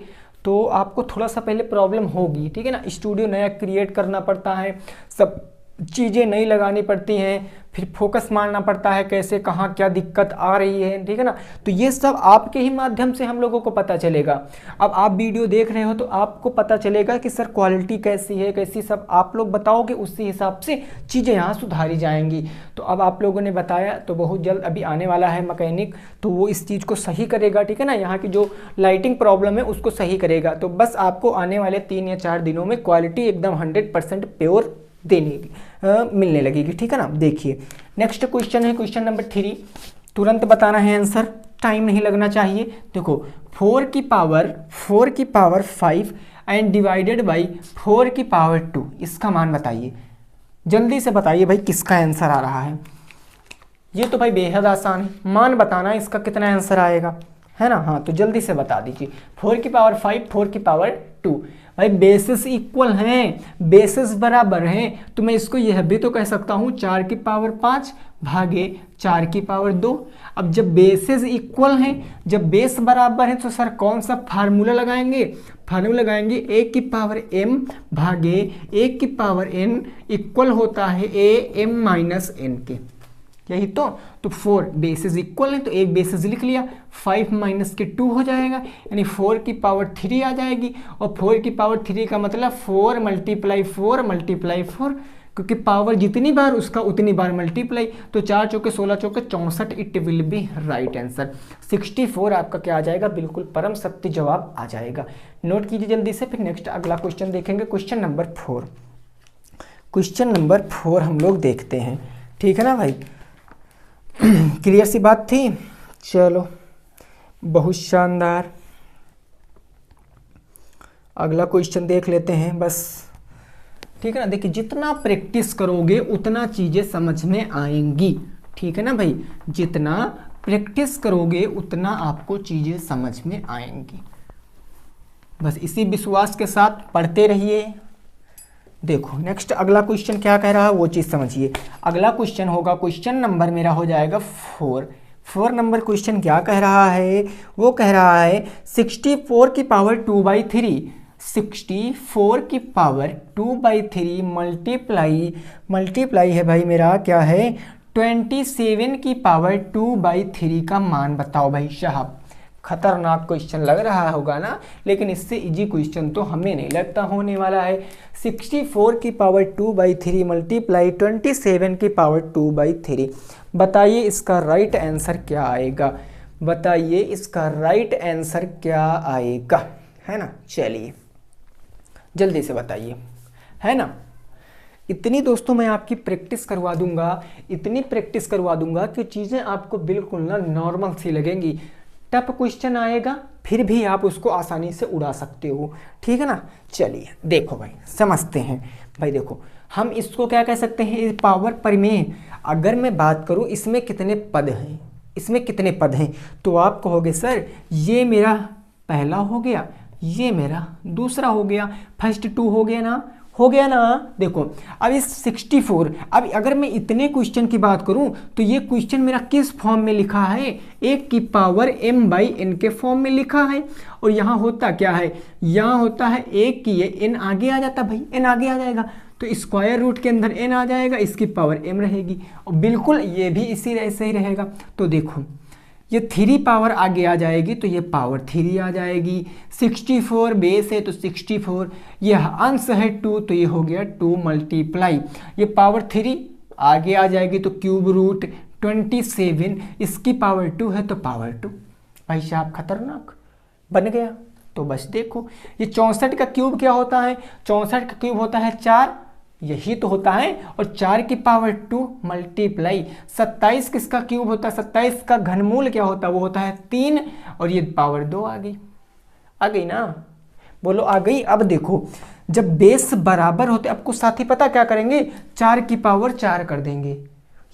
तो आपको थोड़ा सा पहले प्रॉब्लम होगी, ठीक है ना। स्टूडियो नया क्रिएट करना पड़ता है, सब चीज़ें नई लगानी पड़ती हैं, फिर फोकस मारना पड़ता है कैसे कहाँ क्या दिक्कत आ रही है, ठीक है ना। तो ये सब आपके ही माध्यम से हम लोगों को पता चलेगा। अब आप वीडियो देख रहे हो तो आपको पता चलेगा कि सर क्वालिटी कैसी है कैसी, सब आप लोग बताओगे, उसी हिसाब से चीज़ें यहाँ सुधारी जाएंगी। तो अब आप लोगों ने बताया तो बहुत जल्द अभी आने वाला है मैकेनिक, तो वो इस चीज़ को सही करेगा, ठीक है ना। यहाँ की जो लाइटिंग प्रॉब्लम है उसको सही करेगा। तो बस आपको आने वाले 3 या 4 दिनों में क्वालिटी एकदम 100% प्योर मिलने लगेगी, ठीक है ना। देखिए नेक्स्ट क्वेश्चन है क्वेश्चन नंबर 3, तुरंत बताना है आंसर, टाइम नहीं लगना चाहिए। देखो 4 की पावर 5 एंड डिवाइडेड बाई 4 की पावर 2, इसका मान बताइए, जल्दी से बताइए भाई किसका आंसर आ रहा है। ये तो भाई बेहद आसान है, मान बताना इसका कितना आंसर आएगा, है ना। हाँ तो जल्दी से बता दीजिए। 4 की पावर 5, 4 की पावर 2, भाई बेसिस इक्वल हैं, बेसिस बराबर हैं, तो मैं इसको यह भी तो कह सकता हूँ 4 की पावर 5 भागे 4 की पावर 2। अब जब बेसिस इक्वल हैं, जब बेस बराबर है, तो सर कौन सा फार्मूला लगाएंगे, फार्मूला लगाएंगे a की पावर m भागे a की पावर n इक्वल होता है a m माइनस n के, यही तो 4 बेसिस इक्वल है तो एक बेसिस लिख लिया, 5 माइनस के 2 हो जाएगा, यानी 4 की पावर 3 आ जाएगी। और 4 की पावर 3 का मतलब 4 मल्टीप्लाई 4, क्योंकि पावर जितनी बार उसका उतनी बार मल्टीप्लाई, तो 4 चौके 16 चौके 64, it will be right answer. 64 आपका क्या आ जाएगा, बिल्कुल परम सत्य जवाब आ जाएगा। नोट कीजिए जल्दी से, फिर नेक्स्ट अगला क्वेश्चन देखेंगे, क्वेश्चन नंबर 4। क्वेश्चन नंबर 4 हम लोग देखते हैं, ठीक है ना भाई। क्लियर सी बात थी, चलो बहुत शानदार। अगला क्वेश्चन देख लेते हैं बस, ठीक है ना। देखिए जितना प्रैक्टिस करोगे उतना चीज़ें समझ में आएंगी, ठीक है ना भाई, जितना प्रैक्टिस करोगे उतना आपको चीज़ें समझ में आएंगी। बस इसी विश्वास के साथ पढ़ते रहिए। देखो नेक्स्ट अगला क्वेश्चन क्या कह रहा है वो चीज़ समझिए। अगला क्वेश्चन होगा, क्वेश्चन नंबर मेरा हो जाएगा 4 नंबर क्वेश्चन क्या कह रहा है, वो कह रहा है 64 की पावर 2/3, 64 की पावर 2/3 मल्टीप्लाई है भाई मेरा क्या है 27 की पावर 2/3 का मान बताओ भाई साहब। खतरनाक क्वेश्चन लग रहा होगा ना, लेकिन इससे इजी क्वेश्चन तो हमें नहीं लगता होने वाला है। 64 की पावर 2/3 मल्टीप्लाई 27 की पावर 2/3, बताइए इसका राइट आंसर क्या आएगा, बताइए इसका राइट आंसर क्या आएगा, है ना। चलिए जल्दी से बताइए, है ना। इतनी दोस्तों मैं आपकी प्रैक्टिस करवा दूंगा, इतनी प्रैक्टिस करवा दूंगा कि चीज़ें आपको बिल्कुल ना नॉर्मल सी लगेंगी। टफ क्वेश्चन आएगा फिर भी आप उसको आसानी से उड़ा सकते हो, ठीक है ना। चलिए देखो भाई समझते हैं भाई। देखो हम इसको क्या कह सकते हैं, इस पावर परिमेय। अगर मैं बात करूं इसमें कितने पद हैं, इसमें कितने पद हैं, तो आप कहोगे सर ये मेरा पहला हो गया, ये मेरा दूसरा हो गया, फर्स्ट 2 हो गया ना, हो गया ना। देखो अब इस 64, अब अगर मैं इतने क्वेश्चन की बात करूं तो ये क्वेश्चन मेरा किस फॉर्म में लिखा है, 1 की पावर m/n के फॉर्म में लिखा है। और यहाँ होता क्या है, यहाँ होता है 1 की ये n आगे आ जाता भाई, n आगे आ जाएगा तो स्क्वायर रूट के अंदर n आ जाएगा, इसकी पावर m रहेगी और बिल्कुल ये भी इसी ऐसे ही रहेगा। तो देखो ये 3 पावर आगे आ जाएगी तो ये पावर 3 आ जाएगी। 64 बेस है तो 64, ये अंश है 2 तो ये हो गया 2 मल्टीप्लाई, ये पावर 3 आगे आ जाएगी तो क्यूब रूट 27, इसकी पावर 2 है तो पावर 2। भाई साहब खतरनाक बन गया। तो बस देखो ये 64 का क्यूब क्या होता है, 64 का क्यूब होता है 4, यही तो होता है। और 4 की पावर 2 मल्टीप्लाई 27 किसका क्यूब होता है, 27 का घनमूल क्या होता है, वो होता है 3 और ये पावर 2 आ गई ना, बोलो आ गई। अब देखो जब बेस बराबर होते आपको साथी पता क्या करेंगे, 4 की पावर 4 कर देंगे।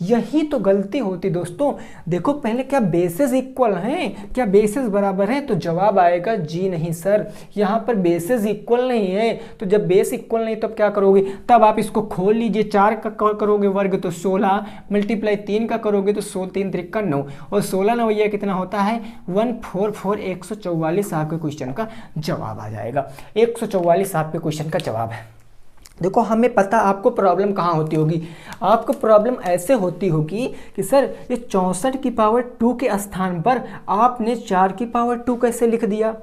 यही तो गलती होती दोस्तों। देखो पहले क्या बेसेस इक्वल हैं, क्या बेसेस बराबर हैं, तो जवाब आएगा जी नहीं सर, यहाँ पर बेसेस इक्वल नहीं है। तो जब बेस इक्वल नहीं तब क्या करोगे, तब आप इसको खोल लीजिए, 4 का करोगे वर्ग तो 16 मल्टीप्लाई 3 का करोगे तो 3 त्रिका 9 और 16 9 कितना होता है 144, 144 आपके क्वेश्चन का जवाब आ जाएगा। 144 आपके क्वेश्चन का जवाब है। देखो हमें पता आपको प्रॉब्लम कहाँ होती होगी, आपको प्रॉब्लम ऐसे होती होगी कि सर ये 64 की पावर 2 के स्थान पर आपने 4 की पावर 2 कैसे लिख दिया,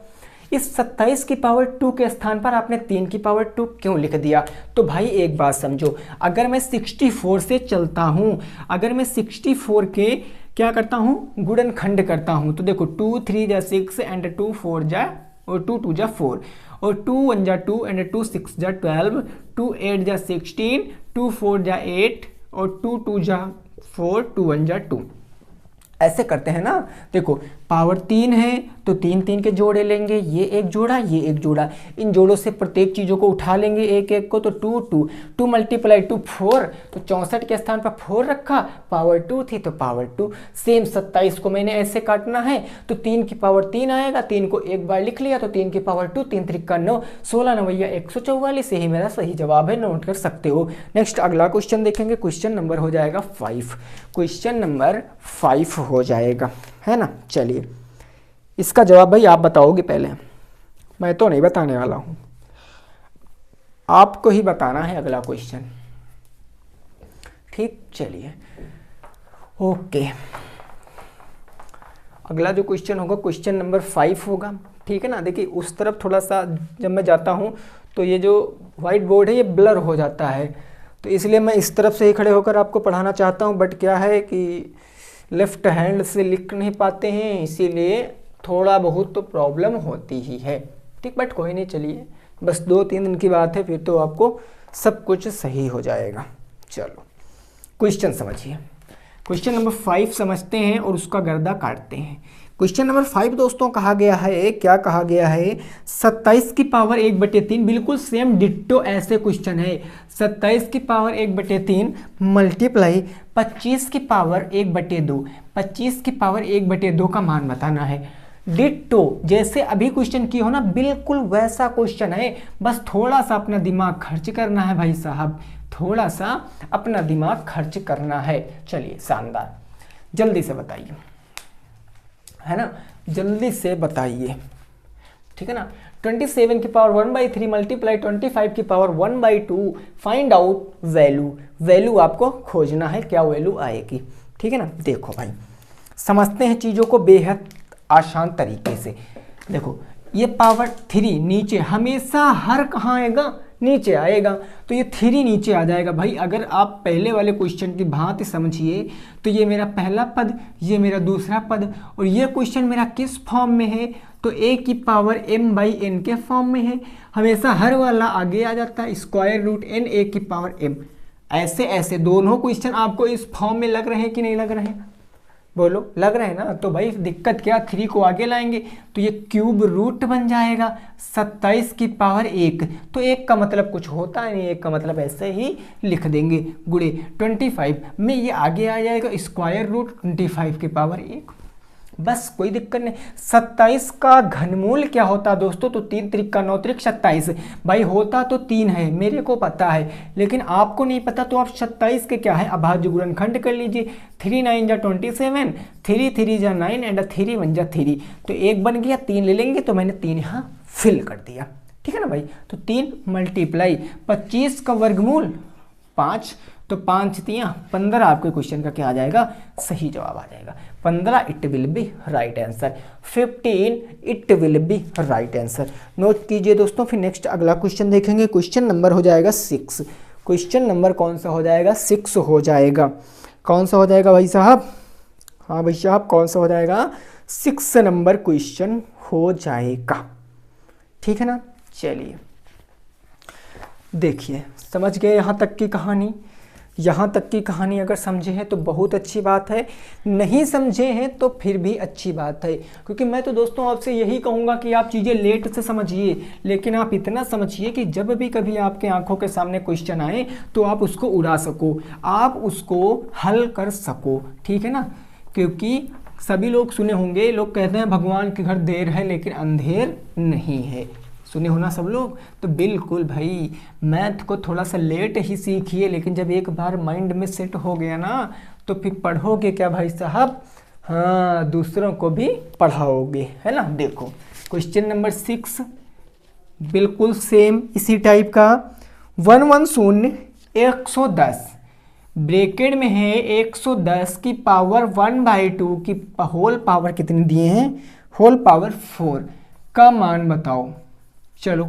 इस 27 की पावर 2 के स्थान पर आपने 3 की पावर 2 क्यों लिख दिया। तो भाई एक बात समझो, अगर मैं 64 से चलता हूँ, अगर मैं 64 के क्या करता हूँ गुणनखंड करता हूँ, तो देखो 2 3 जा 6 एंड 2 4 जा और 2 2 जा 4 और 2 1 जा 2 एंड 2 6 जा 12, 2 8 जा 16, 2 4 जा 8 और 2 2 जा 4, 2 1 जा 2, ऐसे करते हैं ना। देखो पावर 3 है तो 3 3 के जोड़े लेंगे, ये एक जोड़ा ये एक जोड़ा, इन जोड़ों से प्रत्येक चीज़ों को उठा लेंगे एक एक को, तो 2 2 2 मल्टीप्लाई 2 4, तो 64 के स्थान पर 4 रखा, पावर 2 थी तो पावर 2। सेम 27 को मैंने ऐसे काटना है तो 3 की पावर 3 आएगा, 3 को एक बार लिख लिया तो 3 की पावर 2, 3 त्रिका 9, 16 9 144, यही मेरा सही जवाब है, नोट कर सकते हो। नेक्स्ट अगला क्वेश्चन देखेंगे, क्वेश्चन नंबर हो जाएगा 5, क्वेश्चन नंबर 5 हो जाएगा, है ना। चलिए इसका जवाब भाई आप बताओगे, पहले मैं तो नहीं बताने वाला हूं, आपको ही बताना है अगला क्वेश्चन, ठीक। चलिए ओके, अगला जो क्वेश्चन होगा क्वेश्चन नंबर 5 होगा, ठीक है ना। देखिए उस तरफ थोड़ा सा जब मैं जाता हूं तो ये जो व्हाइट बोर्ड है ये ब्लर हो जाता है, तो इसलिए मैं इस तरफ से ही खड़े होकर आपको पढ़ाना चाहता हूं, बट क्या है कि लेफ्ट हैंड से लिख नहीं पाते हैं, इसीलिए थोड़ा बहुत तो प्रॉब्लम होती ही है, ठीक। बट कोई नहीं, चलिए बस 2-3 दिन की बात है, फिर तो आपको सब कुछ सही हो जाएगा। चलो क्वेश्चन समझिए, क्वेश्चन नंबर 5 समझते हैं और उसका गर्दा काटते हैं। क्वेश्चन नंबर 5 दोस्तों कहा गया है, क्या कहा गया है, 27 की पावर 1/3, बिल्कुल सेम डिट्टो ऐसे क्वेश्चन है। 27 की पावर 1/3 मल्टीप्लाई 25 की पावर 1/2, 25 की पावर 1/2 का मान बताना है। डिट्टो जैसे अभी क्वेश्चन किए हो ना, बिल्कुल वैसा क्वेश्चन है, बस थोड़ा सा अपना दिमाग खर्च करना है भाई साहब, थोड़ा सा अपना दिमाग खर्च करना है। चलिए शानदार, जल्दी से बताइए, है ना, जल्दी से बताइए, ठीक है ना। 27 की पावर 1/3 मल्टीप्लाई 25 की power 1/2, find out value. Value आपको खोजना है, क्या वैल्यू आएगी, ठीक है ना। देखो भाई, समझते हैं चीज़ों को बेहद आसान तरीके से। देखो ये पावर 3 नीचे हमेशा हर कहाँ आएगा, नीचे आएगा, तो ये 3 नीचे आ जाएगा भाई। अगर आप पहले वाले क्वेश्चन की भांति समझिए तो ये मेरा पहला पद, ये मेरा दूसरा पद, और ये क्वेश्चन मेरा किस फॉर्म में है, तो a की पावर m/n के फॉर्म में है। हमेशा हर वाला आगे आ जाता है, स्क्वायर रूट n a की पावर m। ऐसे ऐसे दोनों क्वेश्चन आपको इस फॉर्म में लग रहे हैं कि नहीं लग रहे हैं, बोलो लग रहे हैं ना। तो भाई दिक्कत क्या, 3 को आगे लाएंगे तो ये क्यूब रूट बन जाएगा 27 की पावर 1, तो 1 का मतलब कुछ होता है नहीं, 1 का मतलब ऐसे ही लिख देंगे, गुणे 25 में ये आगे आ जाएगा स्क्वायर रूट 25 की पावर 1, बस कोई दिक्कत नहीं। 27 का घनमूल क्या होता है दोस्तों, तो 3 त्रिक का 9 त्रिक 27, भाई होता तो 3 है, मेरे को पता है, लेकिन आपको नहीं पता, तो आप 27 के क्या है अभाज्य गुणनखंड कर लीजिए। 3 9 जा 27, 3 3 जा 9 एंड 3 1 जा 3, तो 1 बन गया, 3 ले लेंगे, तो मैंने 3 यहाँ फिल कर दिया, ठीक है ना भाई। तो 3 मल्टीप्लाई 25 का वर्गमूल 5, तो 5 3 15, आपके क्वेश्चन का क्या आ जाएगा, सही जवाब आ जाएगा। 15 it will be right answer, 15 it will be right answer. Note कीजिए दोस्तों, फिर नेक्स्ट अगला क्वेश्चन देखेंगे। क्वेश्चन नंबर हो जाएगा 6। क्वेश्चन नंबर कौन सा हो जाएगा, 6 हो जाएगा। कौन सा हो जाएगा भाई साहब, हाँ भाई साहब कौन सा हो जाएगा, 6 नंबर क्वेश्चन हो जाएगा, ठीक है ना। चलिए देखिए, समझ गए यहाँ तक की कहानी। यहाँ तक की कहानी अगर समझे हैं तो बहुत अच्छी बात है, नहीं समझे हैं तो फिर भी अच्छी बात है, क्योंकि मैं तो दोस्तों आपसे यही कहूँगा कि आप चीज़ें लेट से समझिए, लेकिन आप इतना समझिए कि जब भी कभी आपके आंखों के सामने क्वेश्चन आए तो आप उसको उड़ा सको, आप उसको हल कर सको, ठीक है ना। क्योंकि सभी लोग सुने होंगे, लोग कहते हैं भगवान के घर देर है लेकिन अंधेर नहीं है, सुने हो ना सब लोग। तो बिल्कुल भाई, मैथ को थोड़ा सा लेट ही सीखिए, लेकिन जब एक बार माइंड में सेट हो गया ना तो फिर पढ़ोगे क्या भाई साहब, हाँ दूसरों को भी पढ़ाओगे, है ना। देखो क्वेश्चन नंबर 6 बिल्कुल सेम इसी टाइप का, 110 110 ब्रैकेट में है 110 की पावर 1/2 की होल पावर कितनी दिए हैं, होल पावर 4 का मान बताओ। चलो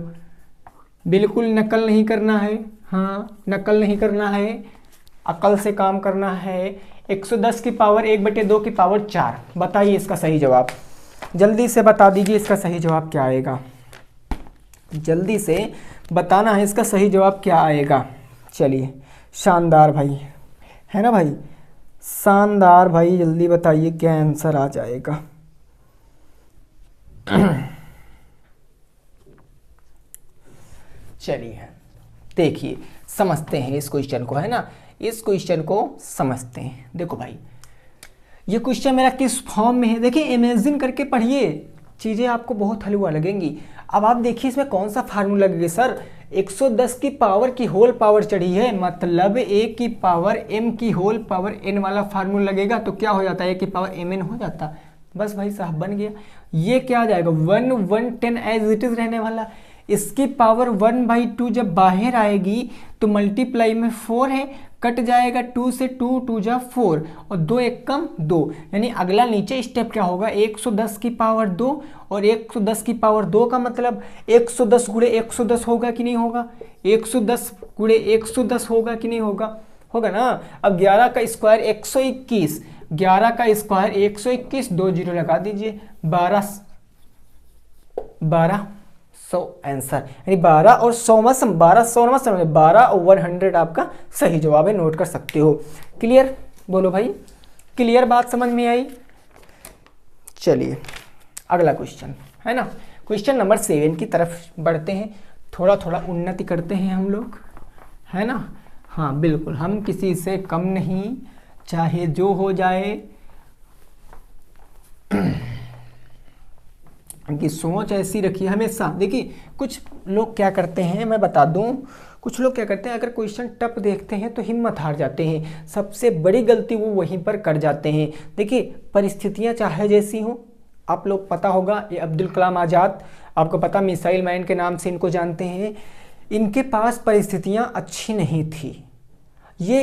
बिल्कुल नकल नहीं करना है, हाँ नकल नहीं करना है, अकल से काम करना है। 110 की पावर 1/2 की पावर 4, बताइए इसका सही जवाब, जल्दी से बता दीजिए इसका सही जवाब क्या आएगा, जल्दी से बताना है इसका सही जवाब क्या आएगा। चलिए शानदार भाई, है ना भाई, शानदार भाई, जल्दी बताइए क्या आंसर आ जाएगा। चलिए देखिए, समझते हैं इस क्वेश्चन को, है ना, इस क्वेश्चन को समझते हैं। देखो भाई, ये क्वेश्चन मेरा किस फॉर्म में है, देखिए इमेजिन करके पढ़िए, चीज़ें आपको बहुत हलवा लगेंगी। अब आप देखिए इसमें कौन सा फार्मूला लगेगा, सर 110 की पावर की होल पावर चढ़ी है, मतलब a की पावर m की होल पावर n वाला फार्मूला लगेगा, तो क्या हो जाता है, a की पावर mn हो जाता, बस भाई साहब बन गया। ये क्या आ जाएगा, 1 1 10 एज इट इज रहने वाला, इसकी पावर 1/2 जब बाहर आएगी तो मल्टीप्लाई में 4 है, कट जाएगा 2 से, 2 2 जा 4 और 2 1 कम 2, यानी अगला नीचे स्टेप क्या होगा, 110 की पावर 2, और 110 की पावर 2 का मतलब 110 गुणे 110 होगा कि नहीं होगा, 110 गुणे 110 होगा कि नहीं होगा, होगा ना। अब 11 का स्क्वायर 121, 11 का स्क्वायर 121, 2 जीरो लगा दीजिए, 1200 आंसर, यानी 12 और 100 में 12 और 100 आपका सही जवाब है, नोट कर सकते हो। क्लियर, बोलो भाई क्लियर बात समझ में आई? चलिए अगला क्वेश्चन है ना, क्वेश्चन नंबर 7 की तरफ बढ़ते हैं। थोड़ा थोड़ा उन्नति करते हैं हम लोग, है ना। हाँ बिल्कुल, हम किसी से कम नहीं, चाहे जो हो जाए। कि सोच ऐसी रखिए हमेशा। देखिए कुछ लोग क्या करते हैं, मैं बता दूं, कुछ लोग क्या करते हैं, अगर क्वेश्चन टफ देखते हैं तो हिम्मत हार जाते हैं, सबसे बड़ी गलती वो वहीं पर कर जाते हैं। देखिए परिस्थितियां चाहे जैसी हों, आप लोग पता होगा ये अब्दुल कलाम आज़ाद, आपको पता मिसाइल मैन के नाम से इनको जानते हैं, इनके पास परिस्थितियां अच्छी नहीं थी। ये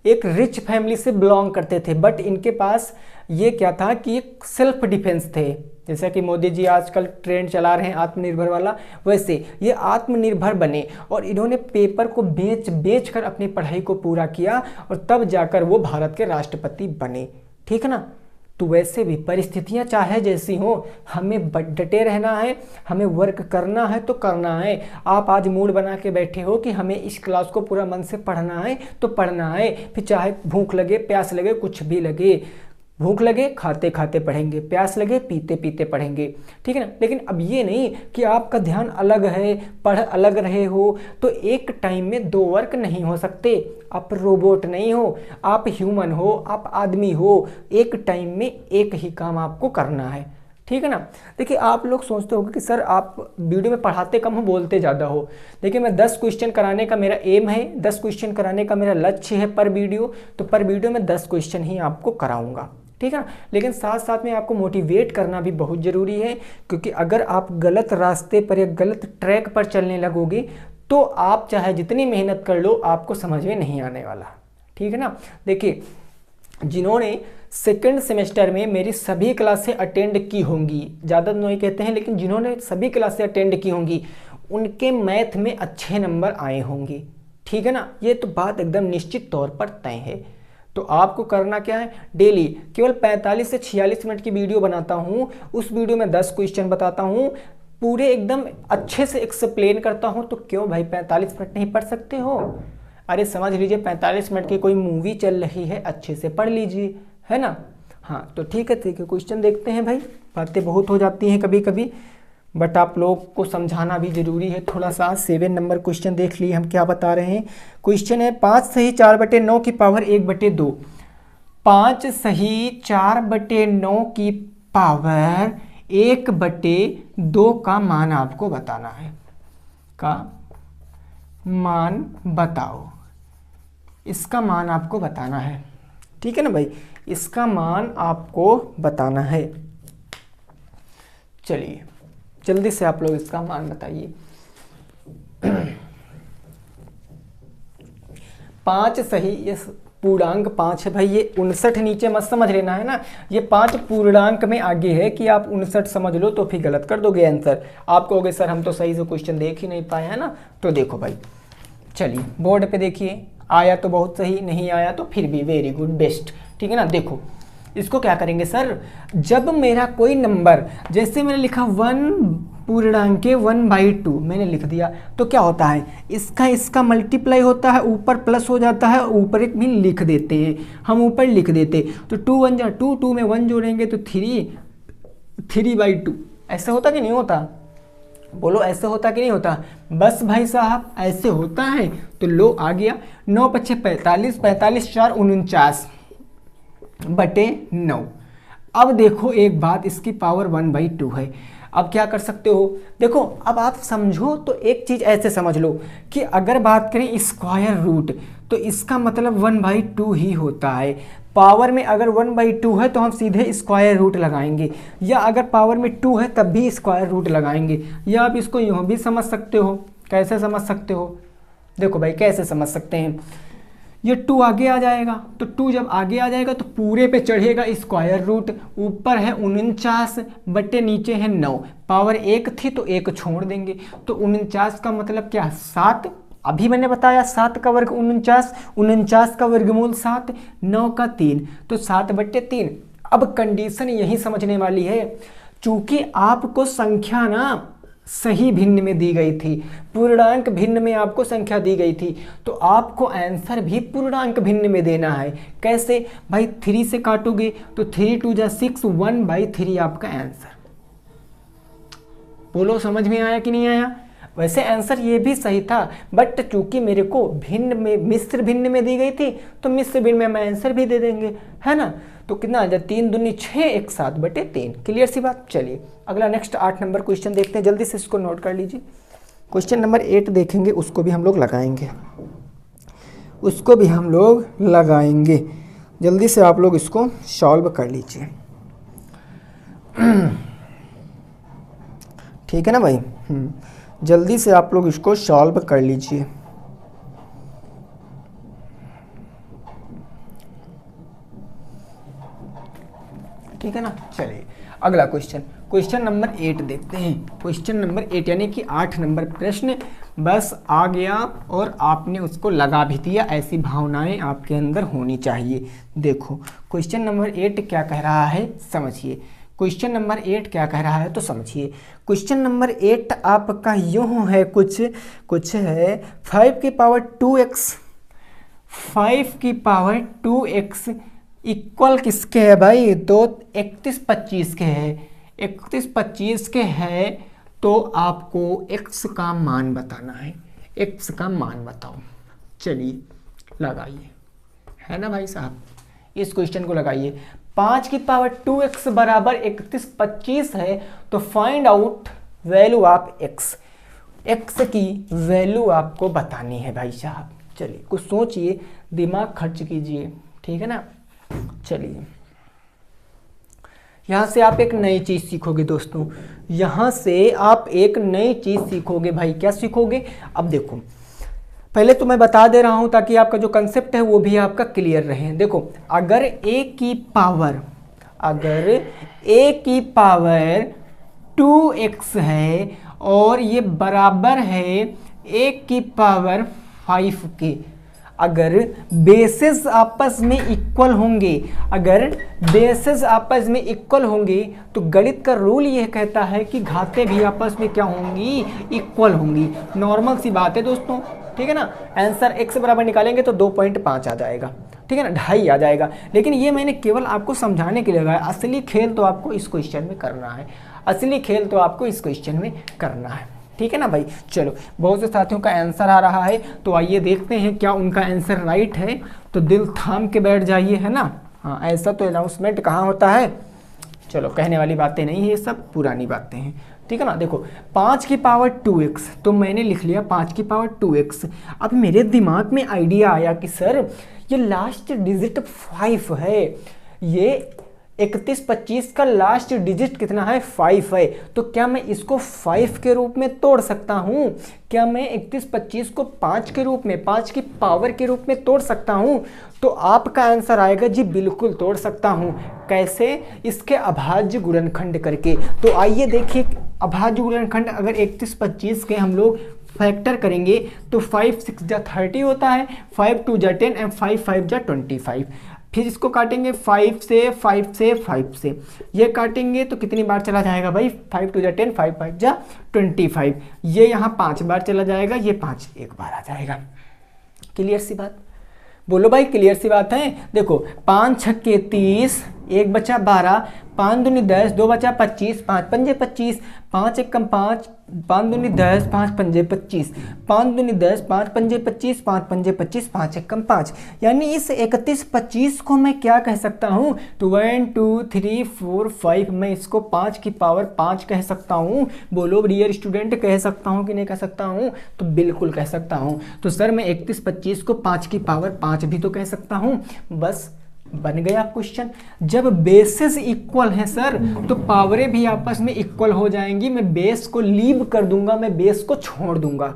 एक रिच फैमिली से बिलोंग करते थे, बट इनके पास ये क्या था कि एक सेल्फ डिफेंस थे। जैसा कि मोदी जी आजकल ट्रेंड चला रहे हैं आत्मनिर्भर वाला, वैसे ये आत्मनिर्भर बने और इन्होंने पेपर को बेच कर अपनी पढ़ाई को पूरा किया और तब जाकर वो भारत के राष्ट्रपति बने, ठीक है ना। तो वैसे भी परिस्थितियां चाहे जैसी हो, हमें डटे रहना है, हमें वर्क करना है तो करना है। आप आज मूड बना के बैठे हो कि हमें इस क्लास को पूरा मन से पढ़ना है तो पढ़ना है, फिर चाहे भूख लगे, प्यास लगे, कुछ भी लगे। भूख लगे खाते खाते पढ़ेंगे, प्यास लगे पीते पीते पढ़ेंगे, ठीक है ना। लेकिन अब ये नहीं कि आपका ध्यान अलग है, पढ़ अलग रहे हो, तो एक टाइम में 2 वर्क नहीं हो सकते। आप रोबोट नहीं हो, आप ह्यूमन हो, आप आदमी हो, एक टाइम में एक ही काम आपको करना है, ठीक है ना। देखिए आप लोग सोचते होंगे कि सर आप वीडियो में पढ़ाते कम हो, बोलते ज़्यादा हो। देखिए मैं 10 क्वेश्चन कराने का मेरा एम है, 10 क्वेश्चन कराने का मेरा लक्ष्य है पर वीडियो, तो पर वीडियो में 10 क्वेश्चन ही आपको कराऊंगा, ठीक है ना। लेकिन साथ साथ में आपको मोटिवेट करना भी बहुत ज़रूरी है, क्योंकि अगर आप गलत रास्ते पर या गलत ट्रैक पर चलने लगोगे तो आप चाहे जितनी मेहनत कर लो आपको समझ में नहीं आने वाला, ठीक है ना। देखिए जिन्होंने सेकंड सेमेस्टर में मेरी सभी क्लासें अटेंड की होंगी, ज़्यादा नहीं कहते हैं, लेकिन जिन्होंने सभी क्लासें अटेंड की होंगी उनके मैथ में अच्छे नंबर आए होंगे, ठीक है ना। ये तो बात एकदम निश्चित तौर पर तय है। तो आपको करना क्या है, डेली केवल 45 से 46 मिनट की वीडियो बनाता हूँ, उस वीडियो में 10 क्वेश्चन बताता हूँ, पूरे एकदम अच्छे से एक्सप्लेन करता हूँ। तो क्यों भाई 45 मिनट नहीं पढ़ सकते हो? अरे समझ लीजिए 45 मिनट की कोई मूवी चल रही है, अच्छे से पढ़ लीजिए, है ना। हाँ तो ठीक है क्वेश्चन देखते हैं भाई। बातें बहुत हो जाती हैं कभी कभी, बट आप लोग को समझाना भी जरूरी है थोड़ा सा। 7 नंबर क्वेश्चन देख लिए हम क्या बता रहे हैं। क्वेश्चन है 5 सही 4/9 की पावर 1/2। 5 सही 4/9 की पावर 1/2 का मान आपको बताना है। का मान बताओ, इसका मान आपको बताना है, ठीक है ना भाई, इसका मान आपको बताना है। चलिए जल्दी से आप लोग इसका मान बताइए। 5 सही, ये पूर्णांक 5 है भाई, ये 59 नीचे मत समझ लेना है ना, ये 5 पूर्णांक में आगे है कि आप 59 समझ लो तो फिर गलत कर दोगे आंसर। आप कहोगे सर हम तो सही से क्वेश्चन देख ही नहीं पाए हैं ना। तो देखो भाई, चलिए बोर्ड पे देखिए, आया तो बहुत सही, नहीं आया तो फिर भी वेरी गुड, बेस्ट, ठीक है ना। देखो इसको क्या करेंगे सर, जब मेरा कोई नंबर, जैसे मैंने लिखा 1/2 मैंने लिख दिया, तो क्या होता है, इसका मल्टीप्लाई होता है, ऊपर प्लस हो जाता है, ऊपर एक भी लिख देते हैं, हम ऊपर लिख देते। तो 2 1 जा 2, 2 में 1 जोड़ेंगे तो 3/2। ऐसे होता कि नहीं होता? बोलो ऐसे होता कि नहीं होता? बस भाई साहब ऐसे होता है। तो लो आ गया, 9 × 5 = 45, 45 × 4 = 49/9। अब देखो एक बात, इसकी पावर 1/2 है। अब क्या कर सकते हो, देखो अब आप समझो तो एक चीज़ ऐसे समझ लो कि अगर बात करें स्क्वायर रूट, तो इसका मतलब 1/2 ही होता है। पावर में अगर 1/2 है तो हम सीधे स्क्वायर रूट लगाएंगे, या अगर पावर में 2 है तब भी स्क्वायर रूट लगाएंगे, या आप इसको यूँ भी समझ सकते हो। कैसे समझ सकते हो? देखो भाई कैसे समझ सकते हैं, ये 2 आगे आ जाएगा, तो 2 जब आगे आ जाएगा तो पूरे पे चढ़ेगा स्क्वायर रूट, ऊपर है 49 बटे नीचे है 9, पावर 1 थी तो 1 छोड़ देंगे, तो 49 का मतलब क्या, 7। अभी मैंने बताया 7 का वर्ग 49, 49 का वर्गमूल 7, 9 का 3, तो 7/3। अब कंडीशन यही समझने वाली है, चूंकि आपको संख्या ना सही भिन्न में दी गई थी, पूर्णांक भिन्न में आपको संख्या दी गई थी, तो आपको आंसर भी पूर्णांक भिन्न में देना है। कैसे भाई, 3 से काटोगे तो 3 2 जा 6, 1/3 आपका आंसर। बोलो समझ में आया कि नहीं आया? वैसे आंसर ये भी सही था, बट चूंकि मेरे को भिन्न में, मिश्र भिन्न में दी गई थी, तो मिश्र भिन्न में हम आंसर भी दे देंगे, है ना। तो कितना आ जाए, 3 दूनी 6, 1 7/3। क्लियर सी बात। चलिए अगला नेक्स्ट 8 नंबर क्वेश्चन देखते हैं, जल्दी से इसको नोट कर लीजिए। क्वेश्चन नंबर 8 देखेंगे, उसको भी हम लोग लगाएंगे, जल्दी से आप लोग इसको सॉल्व कर लीजिए। ठीक है ना भाई, जल्दी से आप लोग इसको सॉल्व कर लीजिए। ठीक है ना। चलिए अगला क्वेश्चन नंबर 8 देखते हैं। क्वेश्चन नंबर 8 यानी कि 8 नंबर प्रश्न बस आ गया और आपने उसको लगा भी दिया, ऐसी भावनाएं आपके अंदर होनी चाहिए। देखो क्वेश्चन नंबर 8 क्या कह रहा है, समझिए। क्वेश्चन नंबर 8 क्या कह रहा है तो समझिए। क्वेश्चन नंबर 8 आपका यूं है, कुछ है 5 की पावर 2x इक्वल किसके है भाई, तो 31 25 के है। 31 25 के है तो आपको x का मान बताना है। x का मान बताओ। चलिए लगाइए, है ना भाई साहब, इस क्वेश्चन को लगाइए। 5 की पावर 2x बराबर 31 25 है, तो find out value of x। x की वैल्यू आपको बतानी है भाई साहब। चलिए कुछ सोचिए, दिमाग खर्च कीजिए, ठीक है ना। चलिए यहाँ से आप एक नई चीज़ सीखोगे दोस्तों, यहाँ से आप एक नई चीज़ सीखोगे भाई। क्या सीखोगे, अब देखो पहले तो मैं बता दे रहा हूँ ताकि आपका जो कंसेप्ट है वो भी आपका क्लियर रहे। देखो अगर a की पावर 2x है और ये बराबर है a की पावर 5 के, अगर बेसिस आपस में इक्वल होंगे, तो गणित का रूल यह कहता है कि घातें भी आपस में क्या होंगी, इक्वल होंगी। नॉर्मल सी बात है दोस्तों, ठीक है ना। आंसर x बराबर निकालेंगे तो 2.5 आ जाएगा, ठीक है ना, 2.5 आ जाएगा। लेकिन ये मैंने केवल आपको समझाने के लिए लगाया, असली खेल तो आपको इस क्वेश्चन में करना है, ठीक है ना भाई। चलो बहुत से साथियों का आंसर आ रहा है, तो आइए देखते हैं क्या उनका आंसर राइट है। तो दिल थाम के बैठ जाइए, है ना। हाँ, ऐसा तो अनाउंसमेंट कहाँ होता है। चलो कहने वाली बातें नहीं है, ये सब पुरानी बातें हैं, ठीक है ना। देखो 5 की पावर 2x, तो मैंने लिख लिया 5 की पावर 2x। अब मेरे दिमाग में आइडिया आया कि सर ये लास्ट डिजिट 5 है, ये 31 25 का लास्ट डिजिट कितना है, 5 है। तो क्या मैं इसको 5 के रूप में तोड़ सकता हूँ? क्या मैं 31 25 को 5 के रूप में, 5 की पावर के रूप में तोड़ सकता हूँ? तो आपका आंसर आएगा जी बिल्कुल तोड़ सकता हूँ। कैसे? इसके अभाज्य गुणनखंड करके। तो आइए देखिए, अभाज्य गुणनखंड अगर 31 25 के हम लोग फैक्टर करेंगे तो 5 6 जा 30 होता है, 5 2 जा 10 एंड 5 5 जा 25। फिर इसको काटेंगे 5 से 5 से 5 से, ये काटेंगे तो कितनी बार चला जाएगा भाई, 5 2 जा 10 5 5 जा 25। ये यहाँ 5 बार चला जाएगा, ये 5 एक बार आ जाएगा। क्लियर सी बात, बोलो भाई क्लियर सी बात है। देखो 5 छक्के 30, 1 बचा 12, 5 दूनी 10, 2 बचा 25, 5 पंजे 25, 5 एकम 5, 5 दूनी 10, 5 पंजे 25, 5 दूनी 10, 5 पंजे 25, 5 पंजे 25, 5 एकम 5। यानी इस 31 25 को मैं क्या कह सकता हूँ, तो 1 2 3 4 5, मैं इसको 5 की पावर 5 कह सकता हूँ। बोलो डियर स्टूडेंट, कह सकता हूँ कि नहीं कह सकता हूँ? तो बिल्कुल कह सकता हूँ। तो सर मैं 31 25 को 5 की पावर 5 भी तो कह सकता हूँ। बस बन गया क्वेश्चन। जब बेसेस इक्वल हैं सर, तो पावरें भी आपस में इक्वल हो जाएंगी। मैं बेस को लीव कर दूंगा, मैं बेस को छोड़ दूंगा,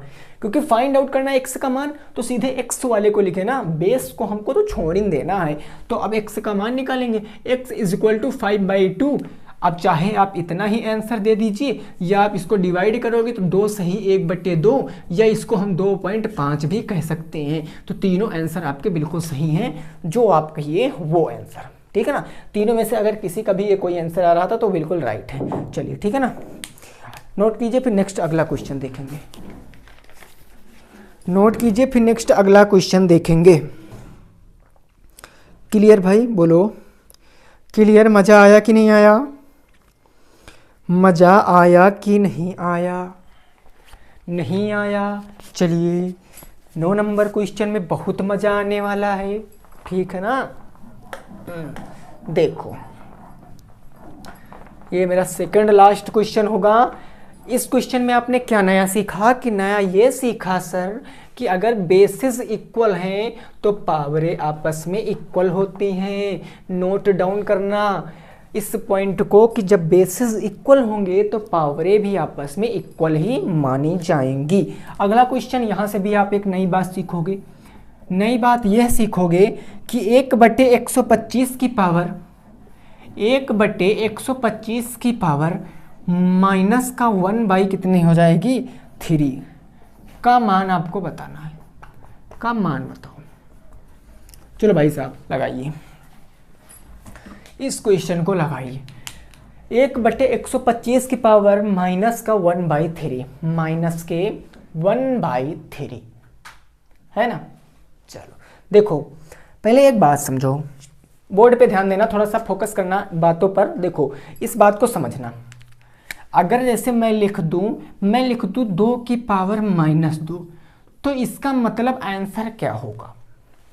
क्योंकि फाइंड आउट करना है एक्स का मान, तो सीधे एक्स वाले को लिखे ना, बेस को हमको तो छोड़ ही देना है। तो अब एक्स का मान निकालेंगे, x = 5/2। अब चाहे आप इतना ही आंसर दे दीजिए, या आप इसको डिवाइड करोगे तो 2 सही 1/2, या इसको हम 2.5 भी कह सकते हैं। तो तीनों आंसर आपके बिल्कुल सही हैं, जो आप कहिए वो आंसर, ठीक है ना। तीनों में से अगर किसी का भी कोई आंसर आ रहा था तो बिल्कुल राइट है। चलिए ठीक है ना। नोट कीजिए, फिर नेक्स्ट अगला क्वेश्चन देखेंगे। नोट कीजिए, फिर नेक्स्ट अगला क्वेश्चन देखेंगे। क्लियर भाई, बोलो क्लियर। मज़ा आया कि नहीं आया? मज़ा आया कि नहीं आया? नहीं आया। चलिए 9 नंबर क्वेश्चन में बहुत मज़ा आने वाला है, ठीक है ना। देखो ये मेरा सेकंड लास्ट क्वेश्चन होगा। इस क्वेश्चन में आपने क्या नया सीखा? कि नया ये सीखा सर कि अगर बेसिस इक्वल हैं तो पावरें आपस में इक्वल होती हैं। नोट डाउन करना इस पॉइंट को कि जब बेसिस इक्वल होंगे तो पावरें भी आपस में इक्वल ही मानी जाएंगी। अगला क्वेश्चन, यहाँ से भी आप एक नई बात सीखोगे। नई बात यह सीखोगे कि 1/125 की पावर 1/125 की पावर माइनस का 1 कितनी हो जाएगी? 3 का मान आपको बताना है। का मान बताओ। चलो भाई साहब लगाइए, इस क्वेश्चन को लगाइए। 1/125 की पावर माइनस का 1/3, माइनस के 1/3 है ना। चलो देखो, पहले एक बात समझो, बोर्ड पे ध्यान देना, थोड़ा सा फोकस करना बातों पर। देखो इस बात को समझना। अगर जैसे मैं लिख दूं 2 की पावर -2, तो इसका मतलब आंसर क्या होगा?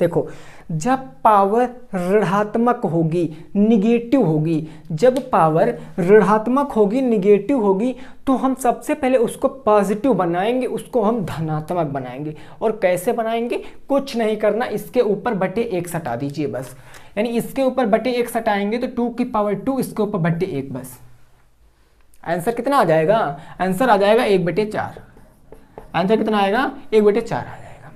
देखो जब पावर ऋणात्मक होगी, निगेटिव होगी, जब पावर ऋणात्मक होगी, निगेटिव होगी, तो हम सबसे पहले उसको पॉजिटिव बनाएंगे, उसको हम धनात्मक बनाएंगे। और कैसे बनाएंगे? कुछ नहीं करना, इसके ऊपर बटे 1 सटा दीजिए बस। यानी इसके ऊपर बटे 1 सटाएंगे तो 2 की पावर 2, इसके ऊपर बटे 1 बस। आंसर कितना आ जाएगा? आंसर आ जाएगा 1/4। आंसर कितना आएगा? 1/4 आ जाएगा।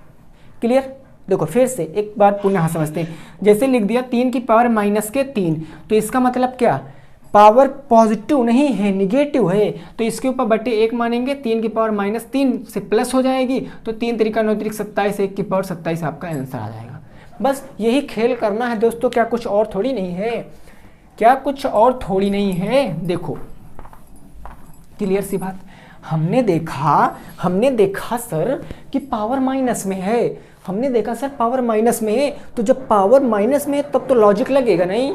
क्लियर? देखो फिर से एक बार पुनः समझते हैं। जैसे लिख दिया 3 की पावर -3, तो इसका मतलब क्या? पावर पॉजिटिव नहीं है, निगेटिव है, तो इसके ऊपर बटे 1 मानेंगे। 3 की पावर -3 से प्लस हो जाएगी, तो 3 त्रिका 9 त्रिक 27, 1 की पावर 27 आपका आंसर आ जाएगा। बस यही खेल करना है दोस्तों, क्या कुछ और थोड़ी नहीं है, क्या कुछ और थोड़ी नहीं है। देखो क्लियर सी बात। हमने देखा सर कि पावर माइनस में है, हमने देखा सर पावर माइनस में है, तो जब पावर माइनस में है तब तो लॉजिक लगेगा नहीं।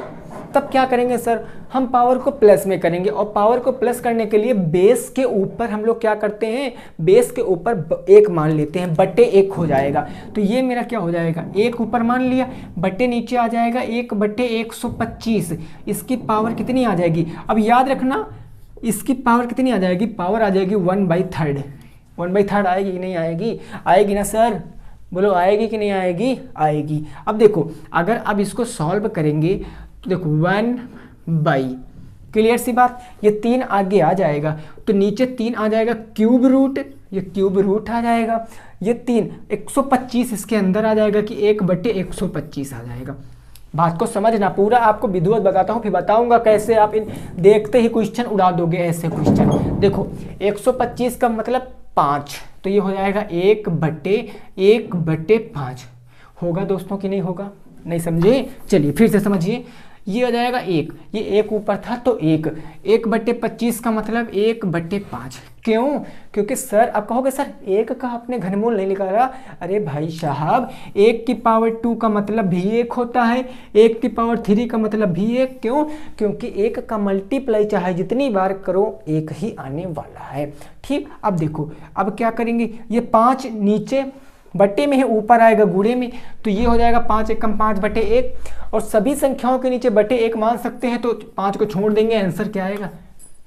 तब क्या करेंगे सर? हम पावर को प्लस में करेंगे, और पावर को प्लस करने के लिए बेस के ऊपर हम लोग क्या करते हैं? बेस के ऊपर 1 मान लेते हैं, बटे 1 हो जाएगा। तो ये मेरा क्या हो जाएगा? 1 ऊपर मान लिया, बटे नीचे आ जाएगा 1/125। इसकी पावर कितनी आ जाएगी? अब याद रखना, इसकी पावर कितनी आ जाएगी? पावर आ जाएगी 1/3। 1/3 आएगी कि नहीं आएगी? आएगी ना सर? बोलो आएगी कि नहीं आएगी? आएगी। अब देखो अगर अब इसको सॉल्व करेंगे तो देखो 1/, क्लियर सी बात। ये 3 आगे आ जाएगा, तो नीचे 3 आ जाएगा क्यूब रूट, ये क्यूब रूट आ जाएगा। ये 3 125 इसके अंदर आ जाएगा कि 1/125 आ जाएगा। बात को समझना, पूरा आपको विधिवत बताता हूँ, फिर बताऊंगा कैसे आप इन देखते ही क्वेश्चन उड़ा दोगे ऐसे क्वेश्चन। देखो 125 का मतलब 5, तो ये हो जाएगा 1/5 होगा दोस्तों कि नहीं होगा? नहीं समझे? चलिए फिर से समझिए। ये हो जाएगा 1, ये 1 ऊपर था तो 1/25 का मतलब 1/5। क्यों? क्योंकि सर आप कहोगे सर 1 का आपने घनमूल नहीं निकाला। अरे भाई साहब 1 की पावर 2 का मतलब भी 1 होता है, 1 की पावर 3 का मतलब भी 1। क्यों? क्योंकि 1 का मल्टीप्लाई चाहे जितनी बार करो 1 ही आने वाला है। ठीक, अब देखो अब क्या करेंगे? ये 5 नीचे बटे में है, ऊपर आएगा गुणे में, तो ये हो जाएगा 5 × 5/1। और सभी संख्याओं के नीचे बटे 1 मान सकते हैं, तो 5 को छोड़ देंगे, आंसर क्या आएगा?